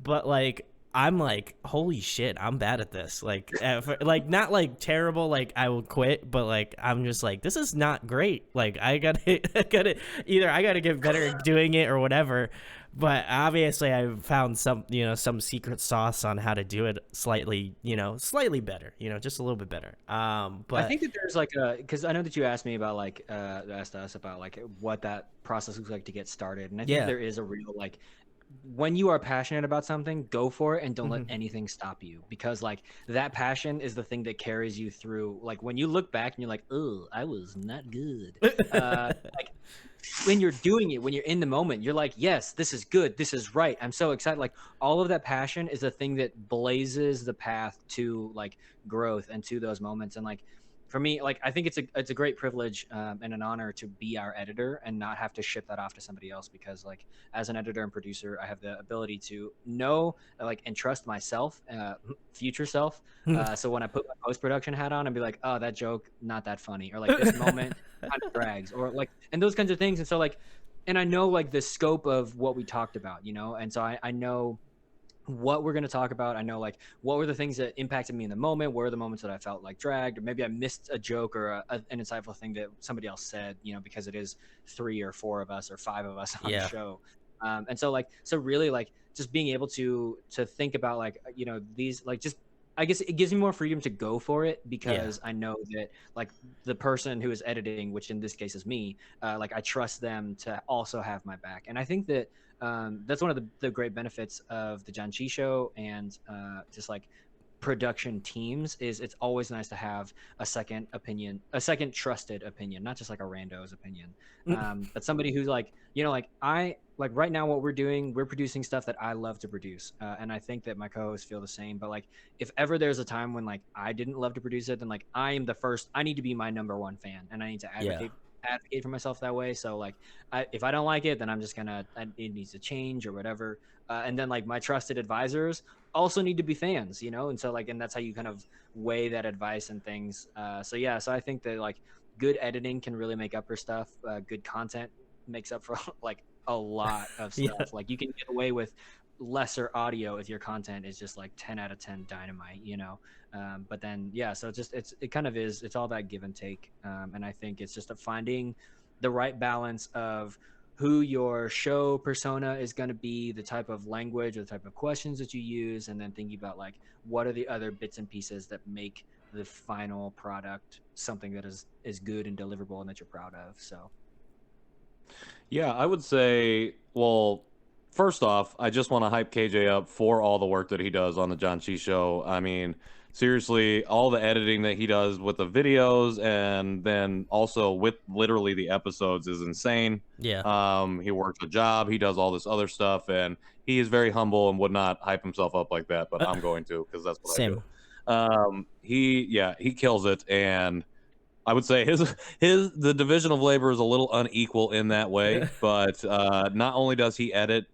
but like I'm like, holy shit, I'm bad at this, like like not like terrible, like I will quit, but like I'm just like, this is not great, like I gotta get better at doing it or whatever. But obviously I found some secret sauce on how to do it slightly better, just a little bit better. But I think that there's like because I know that you asked me about like asked us about like what that process looks like to get started, and I think there is a real like, when you are passionate about something, go for it and don't let anything stop you, because like that passion is the thing that carries you through. Like when you look back and you're like, oh, I was not good. Like when you're doing it, when you're in the moment, you're like, yes, this is good, this is right, I'm so excited. Like all of that passion is the thing that blazes the path to like growth and to those moments. And like for me, like I think it's a great privilege and an honor to be our editor and not have to ship that off to somebody else, because like as an editor and producer, I have the ability to know like and trust myself, future self. So when I put my post-production hat on and be like, oh, that joke not that funny, or like this moment kind of drags, or like, and those kinds of things. And so like, and I know like the scope of what we talked about, and so I know what we're going to talk about. I know like what were the things that impacted me in the moment, what were the moments that I felt like dragged, or maybe I missed a joke or an insightful thing that somebody else said, because it is 3 or 4 of us or 5 of us on the show. And so like, so really like just being able to think about like, these, like, just, I guess it gives me more freedom to go for it, because I know that like the person who is editing, which in this case is me, like I trust them to also have my back. And I think that that's one of the great benefits of the Janchi Show and just like production teams, is it's always nice to have a second opinion, a second trusted opinion, not just like a rando's opinion, but somebody who's like, like like right now what we're doing, we're producing stuff that I love to produce, and I think that my co-hosts feel the same. But like if ever there's a time when like I didn't love to produce it, then like I am the first. I need to be my number one fan, and I need to Yeah. advocate for myself that way. So like if I don't like it, then I'm just gonna it needs to change or whatever. And then like my trusted advisors also need to be fans, you know. And so like and that's how you kind of weigh that advice and things. So yeah, so I think that like good editing can really make up for stuff. Good content makes up for like a lot of stuff. Yeah. Like you can get away with lesser audio if your content is just like 10 out of 10 dynamite, you know. But then yeah, so it kind of is, it's all that give and take. And I think it's just finding the right balance of who your show persona is going to be, the type of language or the type of questions that you use, and then thinking about like what are the other bits and pieces that make the final product something that is good and deliverable and that you're proud of. So Yeah, I would say, well, first off, I just want to hype KJ up for all the work that he does on the Janchi Show. I mean, seriously, all the editing that he does with the videos and then also with literally the episodes is insane. Yeah. He works a job, he does all this other stuff, and he is very humble and would not hype himself up like that, but I'm going to because that's what Same. I do. He kills it, and I would say the division of labor is a little unequal in that way, but not only does he edit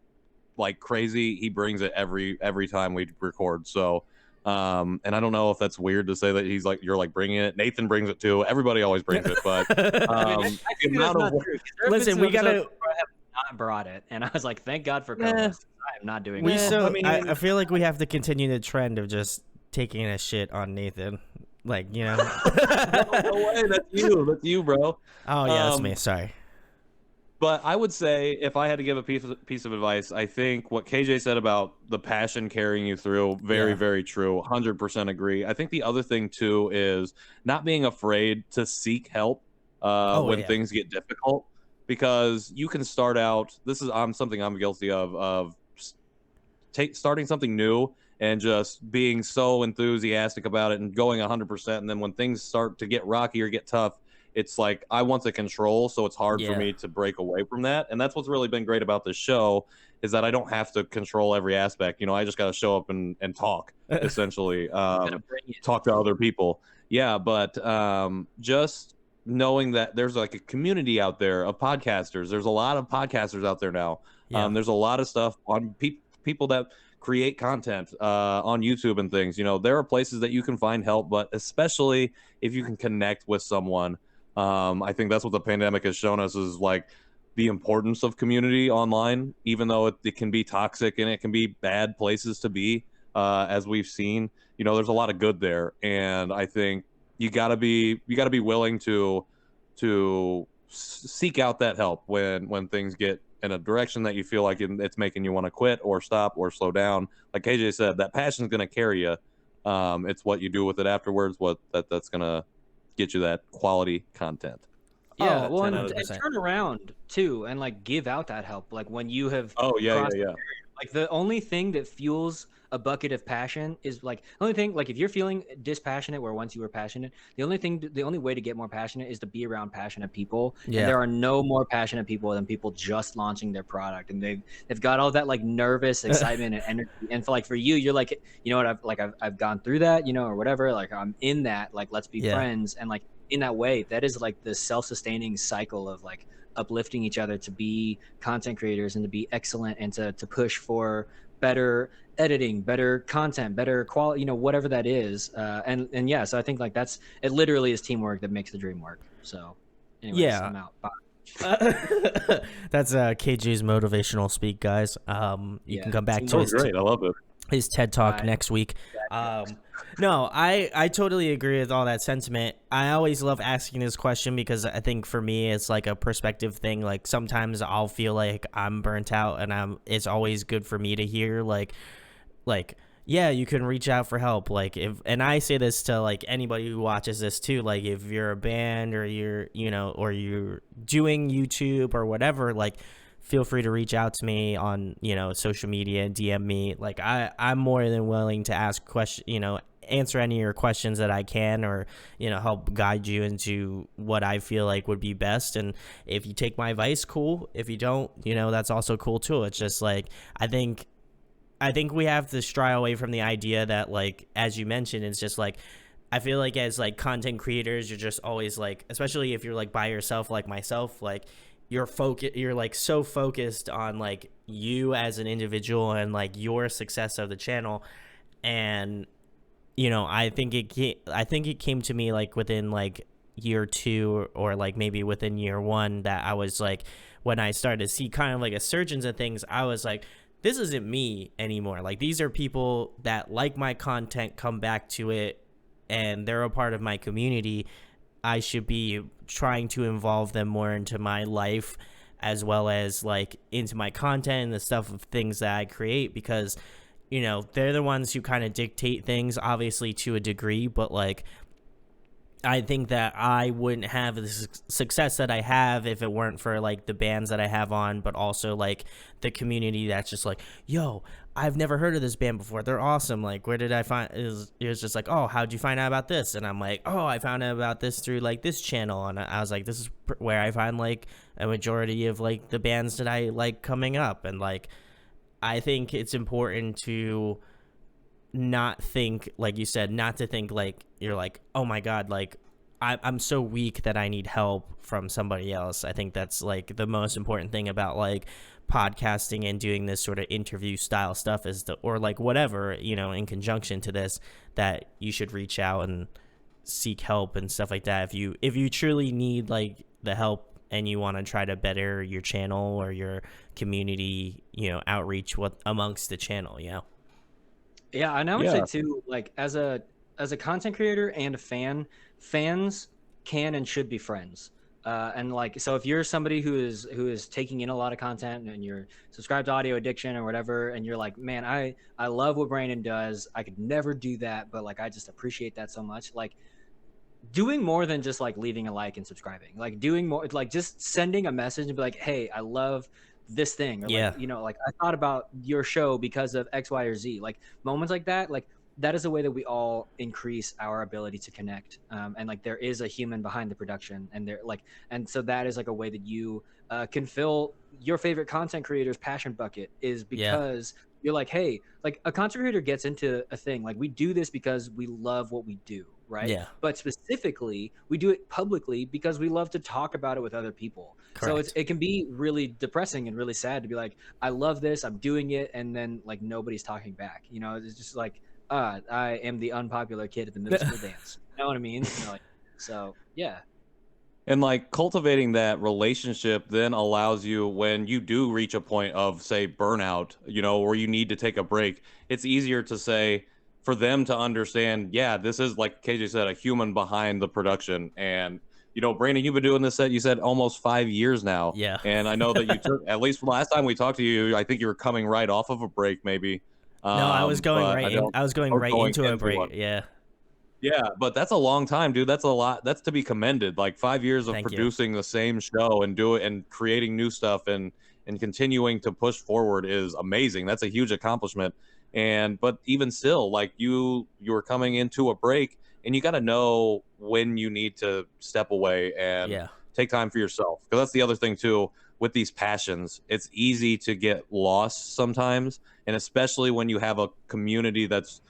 like crazy, he brings it every time we record. So, and I don't know if that's weird to say that you're like bringing it. Nathan brings it too. Everybody always brings it, but I think that's not true. Listen, we gotta. I have not brought it, and I was like, thank God for co-hosts. I am not doing We that. so I mean- I feel like we have to continue the trend of just taking a shit on Nathan, like you know. No way, that's you, bro. Oh yeah, that's me. Sorry. But I would say if I had to give a piece of advice, I think what KJ said about the passion carrying you through, very, very true. 100% agree. I think the other thing too is not being afraid to seek help when things get difficult, because you can start out. This is something I'm guilty of starting something new and just being so enthusiastic about it and going 100%. And then when things start to get rocky or get tough, it's like I want to control, so it's hard for me to break away from that. And that's what's really been great about this show, is that I don't have to control every aspect. You know, I just got to show up and talk, essentially, talk to other people. Yeah, but just knowing that there's like a community out there of podcasters. There's a lot of podcasters out there now. Yeah. There's a lot of stuff on people that create content on YouTube and things. You know, there are places that you can find help, but especially if you can connect with someone. I think that's what the pandemic has shown us, is like the importance of community online, even though it can be toxic and it can be bad places to be, as we've seen. You know, there's a lot of good there, and I think you gotta be willing to seek out that help when things get in a direction that you feel like it's making you want to quit or stop or slow down. Like KJ said, that passion is going to carry you. It's what you do with it afterwards, that's going to get you that quality content. Yeah, Oh, well, and 10%. turn around too, and like give out that help. Like when you have Yeah. like the only thing that fuels a bucket of passion is like the only thing, like if you're feeling dispassionate where once you were passionate, the only way to get more passionate is to be around passionate people. Yeah. And there are no more passionate people than people just launching their product, and they've got all that like nervous excitement and energy. And for you, you're like, you know what, I've gone through that, you know, or whatever, like I'm in that, like let's be friends. And like in that way, that is like the self-sustaining cycle of like uplifting each other to be content creators and to be excellent and to push for better editing, better content, better quality, you know, whatever that is. And yeah, so I think like it literally is teamwork that makes the dream work. So anyways, Yeah. I'm out. Bye. That's KJ's motivational speak, guys. You can come back to Oh, great. I love it. his TED Talk Bye. next week. No, I totally agree with all that sentiment. I always love asking this question because I think for me it's like a perspective thing. Like sometimes I'll feel like I'm burnt out, and it's always good for me to hear like yeah, you can reach out for help. Like and I say this to like anybody who watches this too. Like if you're a band or you're doing YouTube or whatever, like feel free to reach out to me on, social media, DM me. Like I'm more than willing to ask answer any of your questions that I can, or, you know, help guide you into what I feel like would be best. And if you take my advice, cool. If you don't, you know, that's also cool too. It's just like, I think we have to stray away from the idea that, like, as you mentioned, it's just like, I feel like as like content creators, you're just always like, especially if you're like by yourself, like myself, like you're like so focused on like you as an individual and like your success of the channel. And, you know, I think it came to me like within like year 2 or like maybe within year 1 that I was like, when I started to see kind of like a surge into things, I was like, this isn't me anymore. Like, these are people that like my content, come back to it, and they're a part of my community. I should be trying to involve them more into my life, as well as like into my content and the stuff of things that I create, because, you know, they're the ones who kind of dictate things, obviously to a degree, but like, I think that I wouldn't have the success that I have if it weren't for like the bands that I have on, but also like the community that's just like, yo, I've never heard of this band before. They're awesome. Like, where did I find it was just like, oh, how'd you find out about this? And I'm like, oh, I found out about this through like this channel. And I was like, this is where I find like a majority of like the bands that I like coming up. And like, I think it's important to not think, like you said, not to think like you're like, oh my God, like I'm so weak that I need help from somebody else. I think that's like the most important thing about like podcasting and doing this sort of interview style stuff is or like whatever, you know, in conjunction to this, that you should reach out and seek help and stuff like that. If you truly need like the help and you want to try to better your channel or your community, you know, outreach amongst the channel, you know? Yeah, and I would say too, like as a content creator and a fan, fans can and should be friends. And like, so if you're somebody who is taking in a lot of content and you're subscribed to Audio Addiction or whatever, and you're like, man, I love what Brandon does. I could never do that, but like, I just appreciate that so much. Like, doing more than just like leaving a like and subscribing, like doing more, like just sending a message and be like, hey, I love this thing, or like, you know, like I thought about your show because of X, Y, or Z. Like moments like that is a way that we all increase our ability to connect. And like there is a human behind the production, and there like, and so that is like a way that you can fill your favorite content creator's passion bucket, is because you're like, hey, like a content creator gets into a thing, like we do this because we love what we do, right? Yeah. But specifically, we do it publicly because we love to talk about it with other people. Correct. So it can be really depressing and really sad to be like, I love this, I'm doing it, and then like nobody's talking back. You know, it's just like, I am the unpopular kid at the middle school dance. You know what I mean? You know, like, so yeah. And like cultivating that relationship then allows you, when you do reach a point of say burnout, you know, where you need to take a break, it's easier to say, for them to understand, yeah, this is, like KJ said, a human behind the production. And, you know, Brandon, you've been doing this, you said almost 5 years now. Yeah. And I know that you took, at least last time we talked to you, I think you were coming right off of a break maybe. No, I was going right into a break. One. Yeah. Yeah, but that's a long time, dude. That's a lot. That's to be commended. Like 5 years of producing the same show and creating new stuff and continuing to push forward is amazing. That's a huge accomplishment. But even still, like you're coming into a break, and you got to know when you need to step away and take time for yourself. Because that's the other thing too with these passions. It's easy to get lost sometimes, and especially when you have a community that's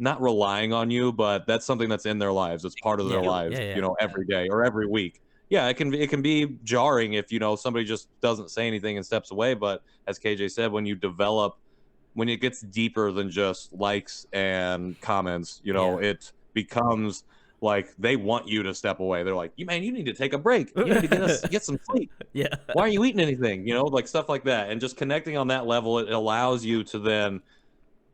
not relying on you, but that's something that's in their lives. It's part of their lives, you know, every day or every week. Yeah, it can be jarring if, you know, somebody just doesn't say anything and steps away. But as KJ said, when it gets deeper than just likes and comments, you know, it becomes like they want you to step away. They're like, you need to take a break. You need to get some sleep. Yeah. Why aren't you eating anything? You know, like stuff like that. And just connecting on that level, it allows you to then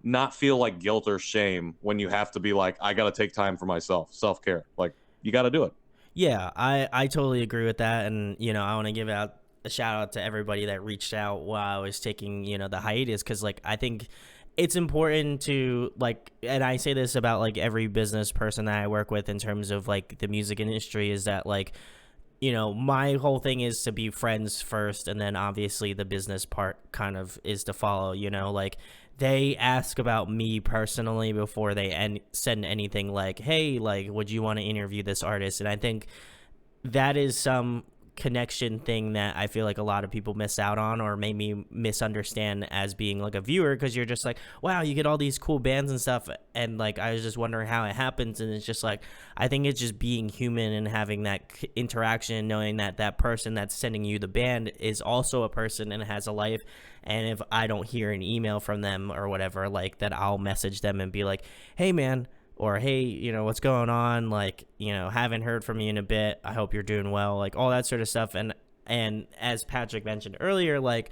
not feel like guilt or shame when you have to be like, I got to take time for myself, self-care. Like, you got to do it. Yeah, I totally agree with that. And, you know, I want to give out a shout out to everybody that reached out while I was taking, you know, the hiatus. Cause like, I think it's important to like, and I say this about like every business person that I work with in terms of like the music industry, is that like, you know, my whole thing is to be friends first, and then obviously the business part kind of is to follow, you know, like they ask about me personally before they send anything like, hey, like, would you want to interview this artist? And I think that is some connection thing that I feel like a lot of people miss out on, or maybe misunderstand as being like a viewer, because you're just like, wow, you get all these cool bands and stuff, and like I was just wondering how it happens. And it's just like, I think it's just being human and having that interaction, knowing that that person that's sending you the band is also a person and has a life. And if I don't hear an email from them or whatever, like that, I'll message them and be like, hey man, or hey, you know, what's going on, like, you know, haven't heard from you in a bit, I hope you're doing well, like all that sort of stuff. And as Patrick mentioned earlier, like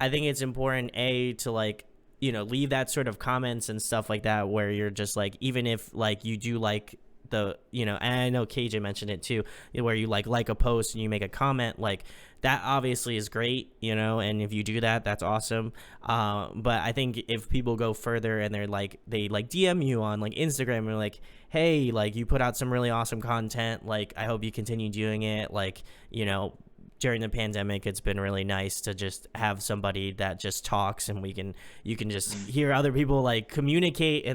I think it's important to like, you know, leave that sort of comments and stuff like that, where you're just like, even if like you do like the, you know, and I know KJ mentioned it too, where you like a post and you make a comment, like that obviously is great, you know, and if you do that, that's awesome. But I think if people go further and they DM you on like Instagram and like, hey, like you put out some really awesome content, like I hope you continue doing it, like, you know, during the pandemic, it's been really nice to just have somebody that just talks, and you can just hear other people like communicate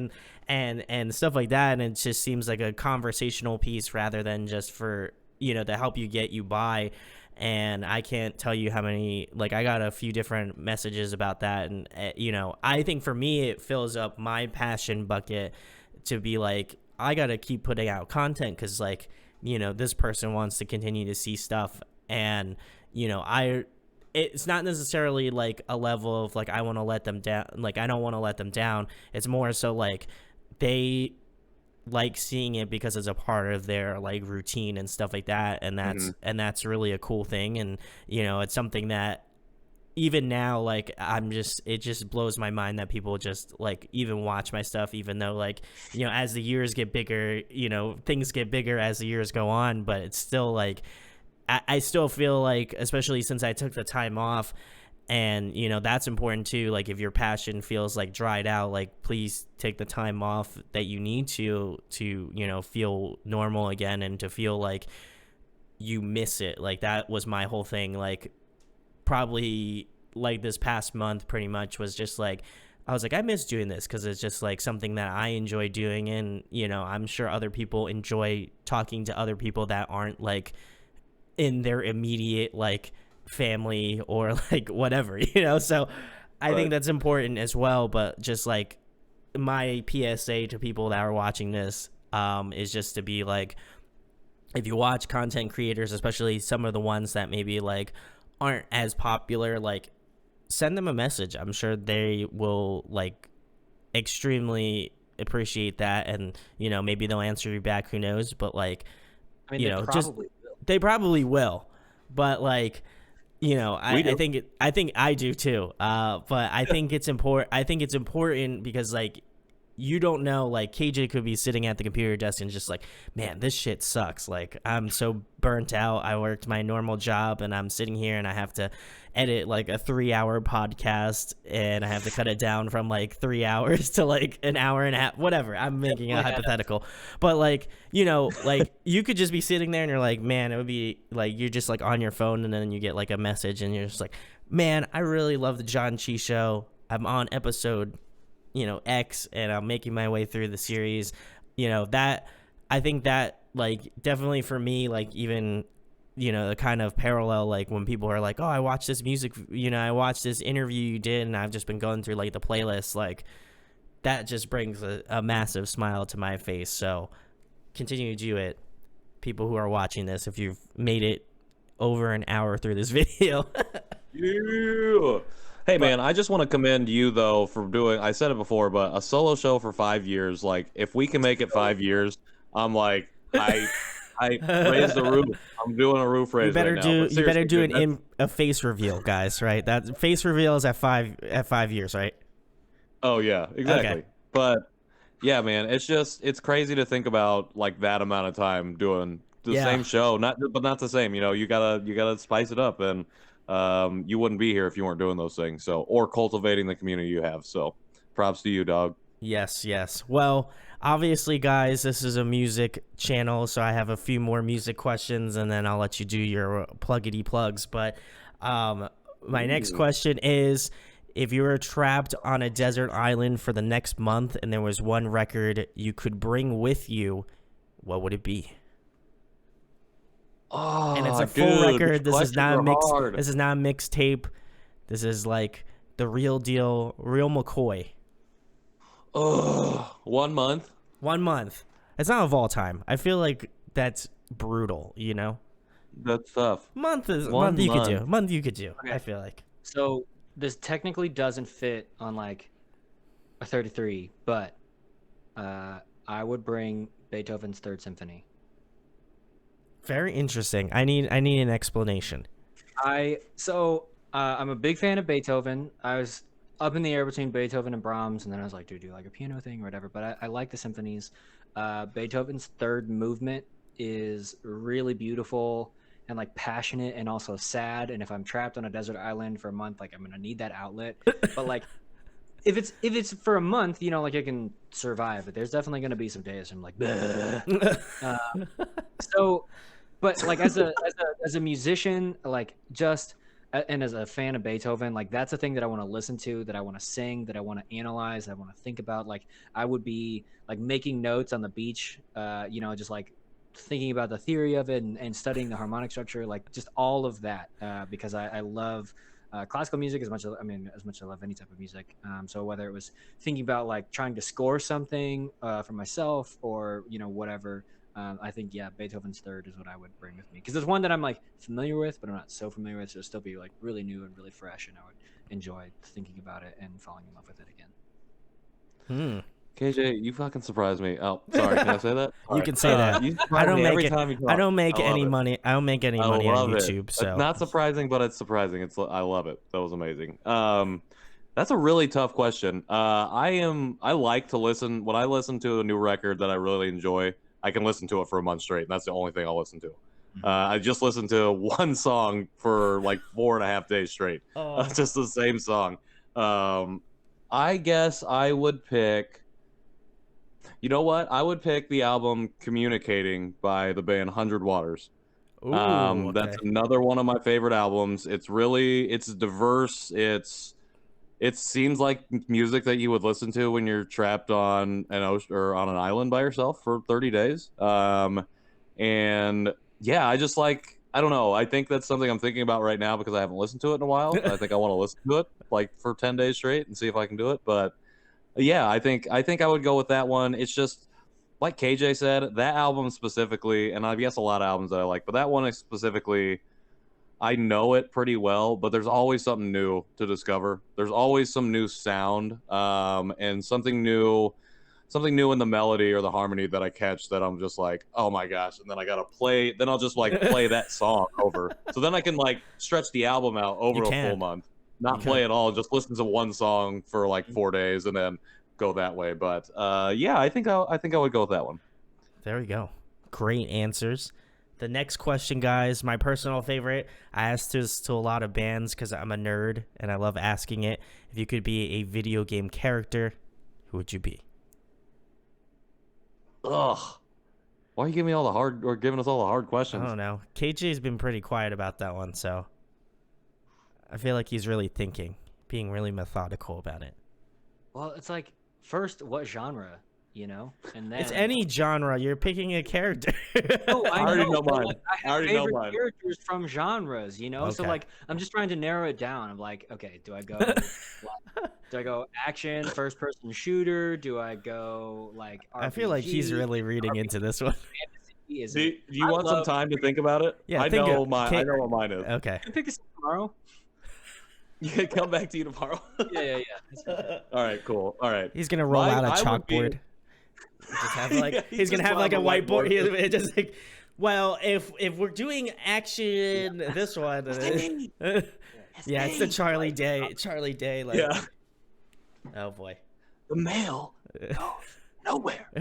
and stuff like that. And it just seems like a conversational piece rather than just for, you know, to help you get you by. And I can't tell you how many, like I got a few different messages about that. And, you know, I think for me, it fills up my passion bucket to be like, I got to keep putting out content, because like, you know, this person wants to continue to see stuff. And, you know, it's not necessarily like a level of like, I want to let them down. Like, I don't want to let them down. It's more so like they like seeing it because it's a part of their like routine and stuff like that. And that's really a cool thing. And, you know, it's something that even now, like it just blows my mind that people just like even watch my stuff, even though like, you know, as the years get bigger, you know, things get bigger as the years go on, but it's still like, I still feel like, especially since I took the time off, and, you know, that's important too. Like if your passion feels like dried out, like please take the time off that you need to, you know, feel normal again and to feel like you miss it. Like that was my whole thing. Like probably like this past month pretty much was just like, I was like, I miss doing this because it's just like something that I enjoy doing. And, you know, I'm sure other people enjoy talking to other people that aren't like in their immediate like family or like whatever, you know. So I think that's important as well. But just like my PSA to people that are watching this is just to be like, if you watch content creators, especially some of the ones that maybe like aren't as popular, like send them a message. I'm sure they will like extremely appreciate that, and, you know, maybe they'll answer you back, who knows. But like, I mean, you know, they probably will, but like, you know, I think I do too. But I think it's important. I think it's important because like, you don't know, like KJ could be sitting at the computer desk and just like, man, this shit sucks. Like I'm so burnt out. I worked my normal job and I'm sitting here and I have to edit like a 3-hour podcast and I have to cut it down from like 3 hours to like an hour and a half, whatever. I'm making a hypothetical, but like, you know, like you could just be sitting there and you're like, man, it would be like, you're just like on your phone and then you get like a message and you're just like, man, I really love the Janchi Show. I'm on episode, you know, X, and I'm making my way through the series. You know, that I think that like definitely for me, like even, you know, the kind of parallel, like when people are like, oh, I watched this music, you know, I watched this interview you did and I've just been going through like the playlist, like that just brings a massive smile to my face. So continue to do it, people who are watching this, if you've made it over an hour through this video. Yeah. Hey, man, I just want to commend you, though, for doing, I said it before, but a solo show for 5 years, like, if we can make it 5 years, I'm like, I raised the roof. I'm doing a roof raise right now. You better do a face reveal, guys, right? That face reveal is at 5 years, right? Oh, yeah, exactly. Okay. But, yeah, man, it's crazy to think about, like, that amount of time doing the same show, but not the same, you know, you gotta spice it up, and you wouldn't be here if you weren't doing those things, so, or cultivating the community you have. So props to you, dog. Yes, yes. Well, obviously, guys, this is a music channel, so I have a few more music questions, and then I'll let you do your pluggity plugs. But my next question is, if you were trapped on a desert island for the next month and there was one record you could bring with you, what would it be? Oh, And it's a dude, full these record. This is questions not a are mix. hard. This is not a mixtape. This is like the real deal, real McCoy. Oh, 1 month. 1 month. It's not of all time. I feel like that's brutal, you know? That's tough. Month is 1 month you could do. month. Month you could do. Okay. I feel like. So this technically doesn't fit on like a 33, but I would bring Beethoven's Third Symphony. Very interesting. I need an explanation. I'm a big fan of Beethoven. I was up in the air between Beethoven and Brahms, and then I was like, dude, do like a piano thing or whatever. But I like the symphonies. Beethoven's third movement is really beautiful and like passionate and also sad. And if I'm trapped on a desert island for a month, like I'm gonna need that outlet. But like if it's for a month, you know, like I can survive. But there's definitely gonna be some days I'm like, but like as a musician, like just and as a fan of Beethoven, like that's a thing that I want to listen to, that I want to sing, that I want to analyze, that I want to think about. Like I would be like making notes on the beach, you know, just like thinking about the theory of it and studying the harmonic structure, like just all of that, because I love classical music as much as I love any type of music. So whether it was thinking about like trying to score something for myself or, you know, whatever. I think, yeah, Beethoven's Third is what I would bring with me. Because there's one that I'm, like, familiar with, but I'm not so familiar with, so it'll still be, like, really new and really fresh, and I would enjoy thinking about it and falling in love with it again. KJ, you fucking surprised me. Oh, sorry, can I say that? You can say that. You surprise I don't me make every it. time you talk. I don't make love any it. money. I don't make any money on YouTube. So It's not surprising, but it's surprising. I love it. That was amazing. That's a really tough question. I like to listen when I listen to a new record that I really enjoy. I can listen to it for a month straight, and that's the only thing I'll listen to. I just listened to one song for like 4.5 days straight. Just the same song. I guess I would pick. You know what? I would pick the album "Communicating" by the band 100 Waters. Ooh, That's another one of my favorite albums. It's diverse. It seems like music that you would listen to when you're trapped on an ocean or on an island by yourself for 30 days. And yeah, I don't know. I think that's something I'm thinking about right now because I haven't listened to it in a while. I think I want to listen to it like for 10 days straight and see if I can do it. But yeah, I think I would go with that one. It's just like KJ said, that album specifically, and I guess a lot of albums that I like, but that one specifically, I know it pretty well, but there's always something new to discover. There's always some new sound, and something new in the melody or the harmony that I catch that I'm just like, oh my gosh, and then I gotta play. Then I'll just like play that song over. So then I can like stretch the album out over a full month, not play it all, just listen to one song for like 4 days and then go that way. But yeah, I think I would go with that one. There we go. Great answers. The next question, guys, my personal favorite. I asked this to a lot of bands because I'm a nerd and I love asking it. If you could be a video game character, who would you be? Ugh. Why are you giving us all the hard questions? I don't know. KJ's been pretty quiet about that one, so I feel like he's really thinking, being really methodical about it. Well, it's like, first, what genre, you know? And then It's any genre. You're picking a character. No, I already know mine. Like, I I have already know favorite mine. characters from genres, you know. So Okay. like, I'm just trying to narrow it down. I'm like, okay, do I go action, first person shooter? Do I go like RPG? I feel like he's really reading into this one. Fantasy? Is Do it? you want some time to think about it? Yeah, I think know of- I know what mine is. Okay. Can I pick this tomorrow? You can come back to you tomorrow. Yeah. That's fine. All right, cool. All right. He's gonna roll out a I would be- chalkboard. Just have like Yeah, he's gonna just have like a have a whiteboard. whiteboard. He's just like, well, if we're doing action, this one. Yeah, it's the Charlie Day. Like, Yeah. oh boy. The mail goes nowhere.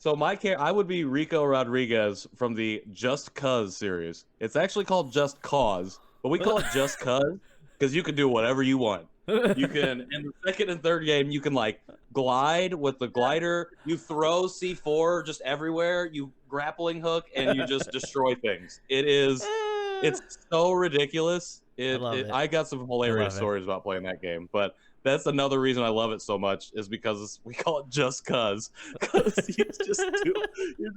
So I would be Rico Rodriguez from the Just Cuz series. It's actually called Just Cause, but we call it Just Cuz because you can do whatever you want. You can, in the second and third game, you can like glide with the glider. You throw C4 just everywhere. You grappling hook and you just destroy things. It's so ridiculous. love it. I got some hilarious stories about playing that game, but that's another reason I love it so much is because we call it just cuz. You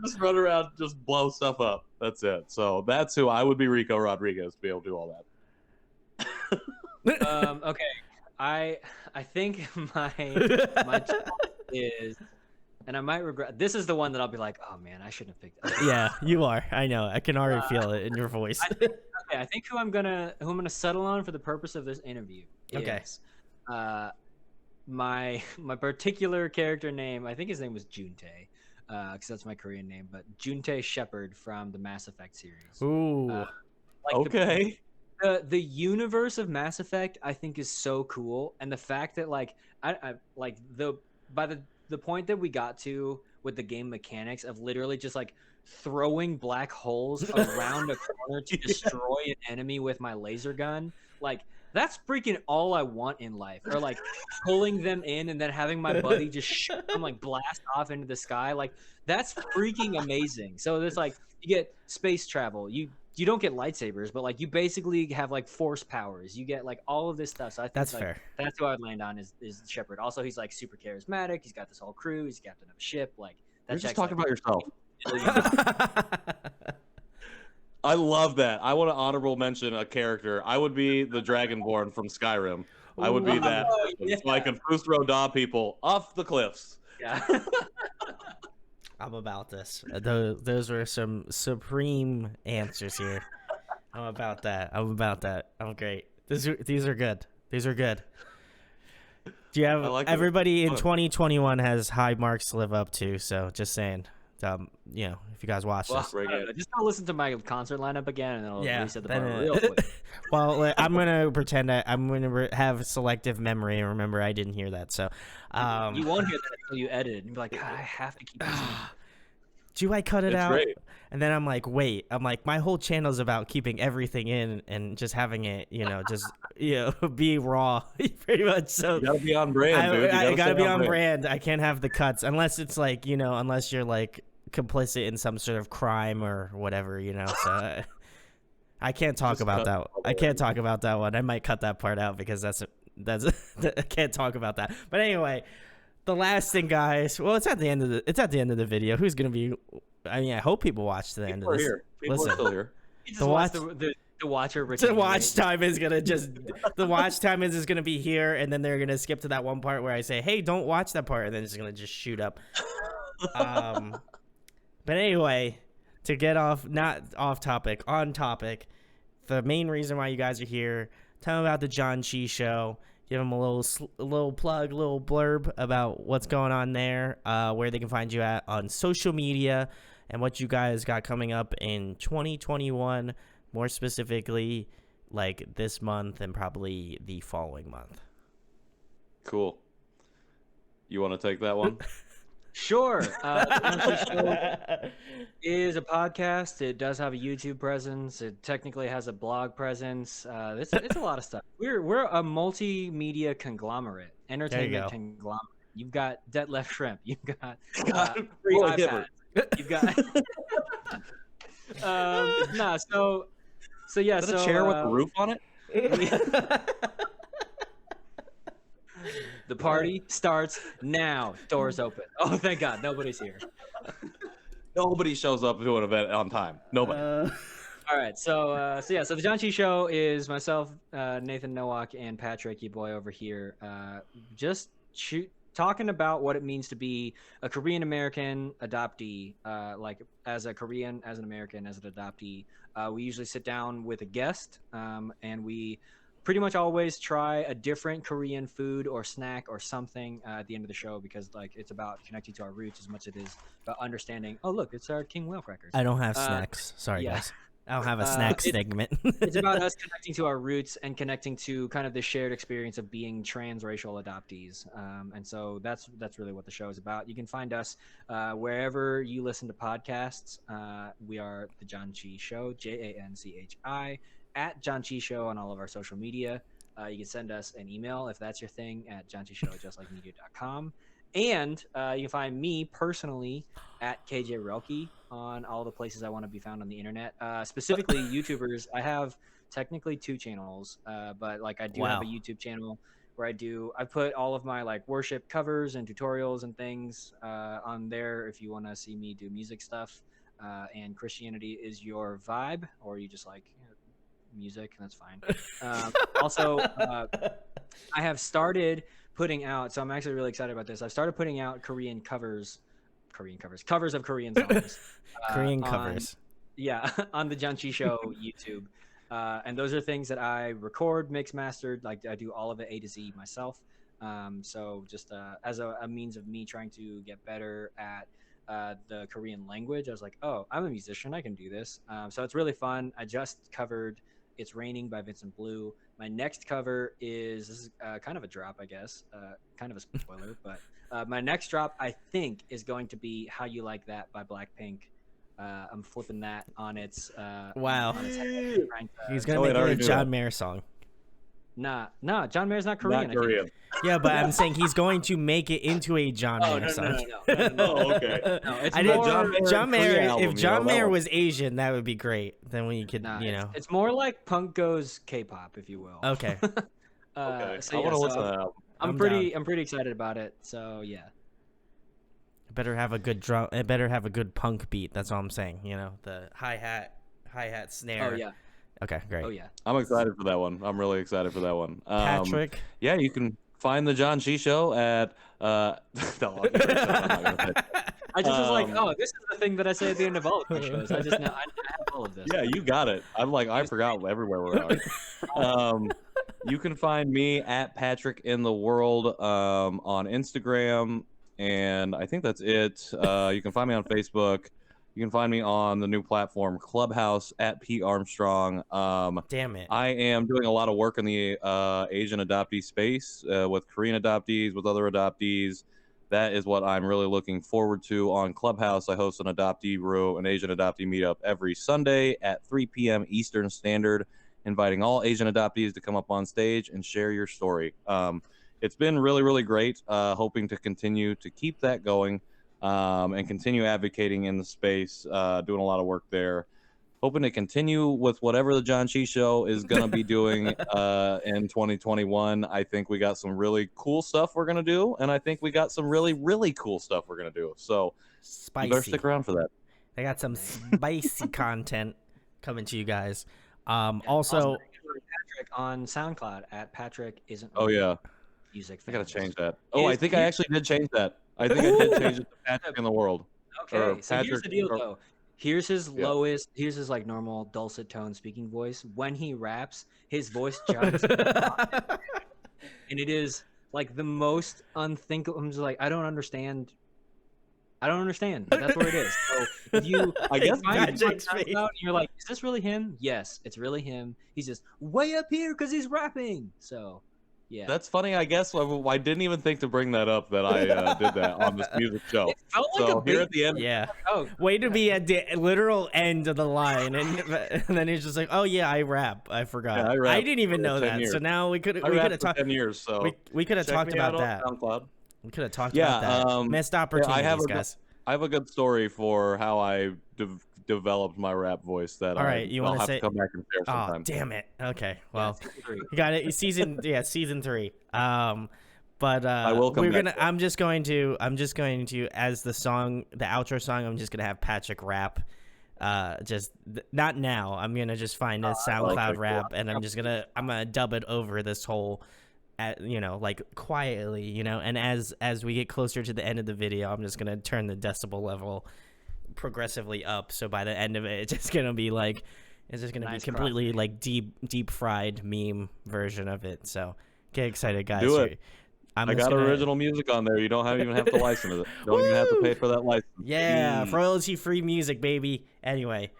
just run around, just blow stuff up. That's it. So that's who I would be, Rico Rodriguez, to be able to do all that. Okay. I think my choice is, and I might regret. This is the one that I'll be like, oh man, I shouldn't have picked that. Yeah, you are. I know. I can already feel it in your voice. I think who I'm gonna settle on for the purpose of this interview is my particular character name. I think his name was Juntae, because that's my Korean name. But Juntae Shepard from the Mass Effect series. Ooh. Okay. The universe of Mass Effect I think is so cool, and the fact that like I like by the point that we got to with the game mechanics of literally just like throwing black holes around a corner to destroy an enemy with my laser gun, like that's freaking all I want in life. Or like pulling them in and then having my buddy just shoot them, like blast off into the sky, like that's freaking amazing. So there's like you get space travel, you don't get lightsabers, but like you basically have like force powers. You get like all of this stuff. So I think That's like, fair. That's who I'd land on is Shepard. Also, he's like super charismatic. He's got this whole crew. He's captain of a ship. Like You're that just checks, talking like, about yourself. I love that. I want to honorable mention a character. I would be the Dragonborn from Skyrim. I would be that. Yeah. So I can Fust Roda people off the cliffs. Yeah. I'm about this. Those were some supreme answers here. I'm about that. I'm great. These are good. These are good. Do you have everybody in 2021 has high marks to live up to? So just saying. You know, if you guys watch this, just don't listen to my concert lineup again, and it'll reset the bar real quick. Well, I'm gonna pretend I'm gonna have selective memory and remember I didn't hear that. So, you won't hear that until you edit it. And be like, God, I have to keep listening. Do I cut it out? Great. And then I'm like, wait. I'm like, my whole channel is about keeping everything in and just having it, just be raw, pretty much. So you gotta be on brand, dude. I gotta be on brand. I can't have the cuts unless it's like, unless you're like complicit in some sort of crime or whatever, So I can't talk about that. I can't talk about that one. I might cut that part out because that's I can't talk about that. But anyway, the last thing, guys. Well, it's at the end of the video. Who's gonna be? I mean, I hope people watch to the end of this. People are still here. The watch time is gonna just gonna be here, and then they're gonna skip to that one part where I say, "Hey, don't watch that part," and then it's gonna just shoot up. But anyway, to get not off topic, on topic, the main reason why you guys are here, tell them about the Janchi Show. Give them a little plug, a little blurb about what's going on there, where they can find you at on social media, and what you guys got coming up in 2021, more specifically, like this month and probably the following month. Cool. You want to take that one? Sure. The Janchi Show is a podcast. It does have a YouTube presence. It technically has a blog presence. It's a lot of stuff. We're a multimedia conglomerate, entertainment conglomerate. You've got Debt Left Shrimp. You've got free iPads. You've got So yeah. Is that a chair with a roof on it? The party starts now. Doors open. Oh, thank God, nobody's here. Nobody shows up to an event on time. Nobody. All right, so the Janchi Show is myself, Nathan Nowak, and Patrick, you boy over here, just talking about what it means to be a Korean American adoptee, like as a Korean, as an American, as an adoptee. We usually sit down with a guest, and we pretty much always try a different Korean food or snack or something at the end of the show, because like it's about connecting to our roots as much as it is about understanding. Oh, look, it's our King Whale crackers. I don't have snacks. Sorry, guys. I don't have a snack segment. It's about us connecting to our roots and connecting to kind of the shared experience of being transracial adoptees. And so that's really what the show is about. You can find us wherever you listen to podcasts. We are the Janchi Show, JANCHI, at Janchi Show on all of our social media. You can send us an email if that's your thing at janchishow@justlikemedia.com. And you can find me personally at KJ Relke on all the places I want to be found on the internet. Specifically, YouTubers. I have technically 2 channels, but like I do have a YouTube channel where I put all of my like worship covers and tutorials and things on there if you want to see me do music stuff. And Christianity is your vibe, or you just like music, that's fine. Also, I have started putting out, so I'm actually really excited about this. I've started putting out covers of Korean songs. Korean covers. Yeah, on the Janchi Show YouTube. And those are things that I record, mix, mastered. Like I do all of it A to Z myself. So just as a means of me trying to get better at the Korean language, I was like, oh, I'm a musician, I can do this. So it's really fun. I just covered It's Raining by Vincent Blue. My next cover this is kind of a drop, I guess, kind of a spoiler, but my next drop, I think, is going to be How You Like That by Blackpink. I'm flipping that on its Wow. on its head, He's gonna make a John Mayer song. Nah, John Mayer's not Korean. Not Korean. Yeah, but I'm saying he's going to make it into a John Mayer song. No. Oh, okay. No, it's I more, didn't. John Mayer. album, If John Mayer that one. was Asian, that would be great. Then we could, it's more like Punk goes K-pop, if you will. Okay. Okay. So I yeah, want to listen so to that album. I'm pretty excited about it. So yeah. It better have a good drum. It better have a good punk beat. That's all I'm saying. The hi hat, snare. Oh yeah. Okay, great. Oh yeah. I'm excited for that one. I'm really excited for that one. Patrick. Yeah, you can find the Janchi Show at. No, I'm not gonna say. I just was like, oh, this is the thing that I say at the end of all of my shows. I just know I have all of this. Yeah, you got it. I'm like, I forgot everywhere we're at. You can find me at Patrick in the World on Instagram, and I think that's it. You can find me on Facebook. You can find me on the new platform Clubhouse at P Armstrong. Damn it. I am doing a lot of work in the Asian adoptee space with Korean adoptees, with other adoptees. That is what I'm really looking forward to on Clubhouse. I host an adoptee room, an Asian adoptee meetup every Sunday at 3 p.m. Eastern Standard, inviting all Asian adoptees to come up on stage and share your story. It's been really, really great. Hoping to continue to keep that going and continue advocating in the space, doing a lot of work there. Hoping to continue with whatever the Janchi Show is going to be doing in 2021. I think we got some really cool stuff we're going to do, and I think we got some really, really cool stuff we're going to do. So Spicy. you better stick around for that. I got some spicy content coming to you guys. Also, Patrick on SoundCloud at Patrick isn't. Oh, yeah. Music. I got to Fans. change that. Oh, I think I actually did change that. I think I did change it to Patrick in the World. Okay, so here's Patrick, the deal, though. Here's his Yeah. lowest. Here's his like normal dulcet tone speaking voice. When he raps, his voice jumps, and it is like the most unthinkable. I'm just like, I don't understand. But that's where it is. So if you, I guess Patrick's out, face. and you're like, is this really him? Yes, it's really him. He's just way up here because he's rapping. So, yeah. That's funny. I guess I didn't even think to bring that up that I did that on this music show. It felt like So a here big at the end, yeah. Oh, Way to be at the literal end of the line, and then he's just like, "Oh yeah, I rap. I forgot. Yeah, I rap didn't even for know 10 that." years. So now we could I have rapped for talked. 10 years, so We could have check talked me out about on that. SoundCloud. We could have talked Yeah, about that. Missed opportunities, I have a guys. I have a good story for how I developed my rap voice that All right, you I'll wanna have say- to come back and share Oh sometime. damn it. Okay, well, yeah, you got it. Season 3. But I will come back to that. I'm just going to as the outro song. I'm just gonna have Patrick rap. Not now. I'm gonna just find a SoundCloud okay, rap, and I'm gonna dub it over this whole, like quietly, and as we get closer to the end of the video, I'm just gonna turn the decibel level progressively up. So by the end of it, it's just gonna be like, it's just gonna Nice be completely like deep fried meme version of it. So get excited, guys. Do it. I'm I just got gonna- original music on there. You don't even have to license it. Don't even have to pay for that license. Yeah, Mm. royalty-free music, baby. Anyway,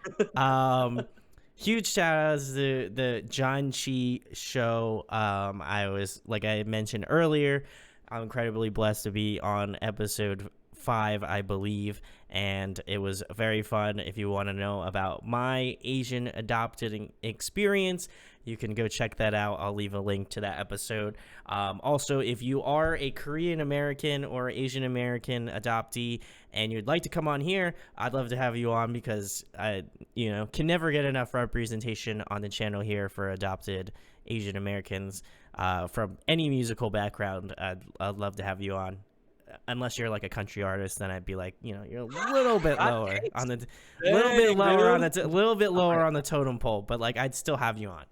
huge shout outs to the Janchi Show. I mentioned earlier, I'm incredibly blessed to be on episode 5, I believe, and it was very fun. If you want to know about my Asian adopted experience, you can go check that out. I'll leave a link to that episode. Also, if you are a Korean American or Asian American adoptee and you'd like to come on here, I'd love to have you on, because I, can never get enough representation on the channel here for adopted Asian Americans from any musical background. I'd love to have you on. Unless you're like a country artist, then I'd be like, you're a little bit lower on the, little bit lower on the totem pole, but like I'd still have you on,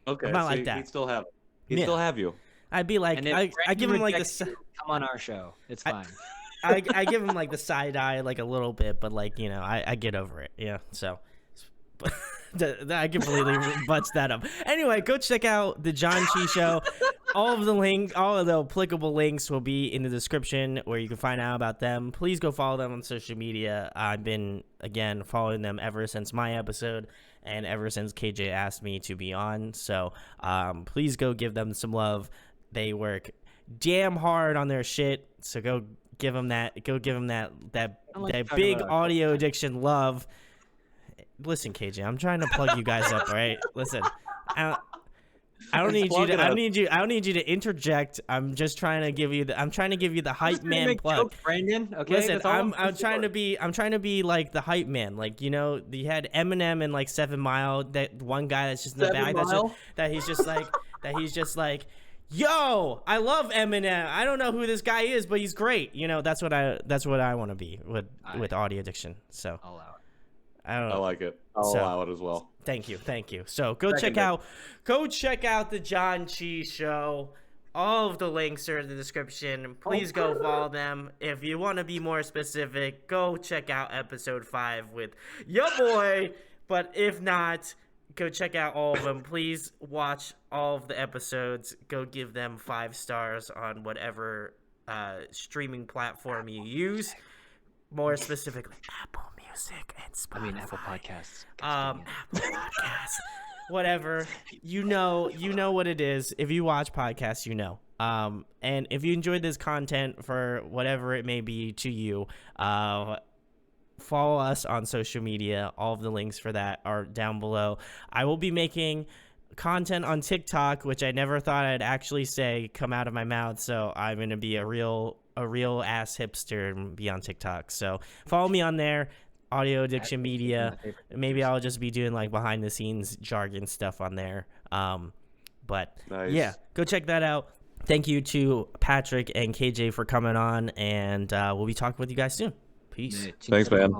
Okay, I'm not so like that. He'd still have, still have you. I'd be like, I give him like this. Come on our show, it's fine. I give him like the side eye, like a little bit, but like I get over it, So. I completely butched that up. Anyway, go check out the Janchi Show. All of the applicable links will be in the description where you can find out about them. Please go follow them on social media. I've been, again, following them ever since my episode and ever since KJ asked me to be on. So please go give them some love. They work damn hard on their shit. So go give them that. Go give them that big audio addiction love. Listen, KJ, I'm trying to plug you guys up, all right? Listen, I don't need you to interject. I'm just trying to give you the hype man plug. Jokes, Brandon. Okay. Listen, I'm trying to be like the hype man. Like, you had Eminem and like 7 Mile, that one guy that's just in the back that he's just like, yo, I love Eminem. I don't know who this guy is, but he's great. That's what I want to be with audio addiction. So I'll allow it. I like it. I'll allow it as well. Thank you. So go check out the Janchi Show. All of the links are in the description. Please go follow them. If you want to be more specific, go check out episode 5 with your boy. But if not, go check out all of them. Please watch all of the episodes. Go give them 5 stars on whatever streaming platform you use. More specifically, Apple Music and Spotify. Apple Podcasts. Apple Podcasts. Whatever. You know what it is. If you watch podcasts, and if you enjoyed this content for whatever it may be to you, follow us on social media. All of the links for that are down below. I will be making content on TikTok, which I never thought I'd actually come out of my mouth. So I'm going to be a real ass hipster and be on TikTok. So follow me on there, Audio Addiction Media. Maybe I'll just be doing like behind the scenes jargon stuff on there. But nice. Yeah, go check that out. Thank you to Patrick and KJ for coming on, and we'll be talking with you guys soon. Peace. Thanks, man.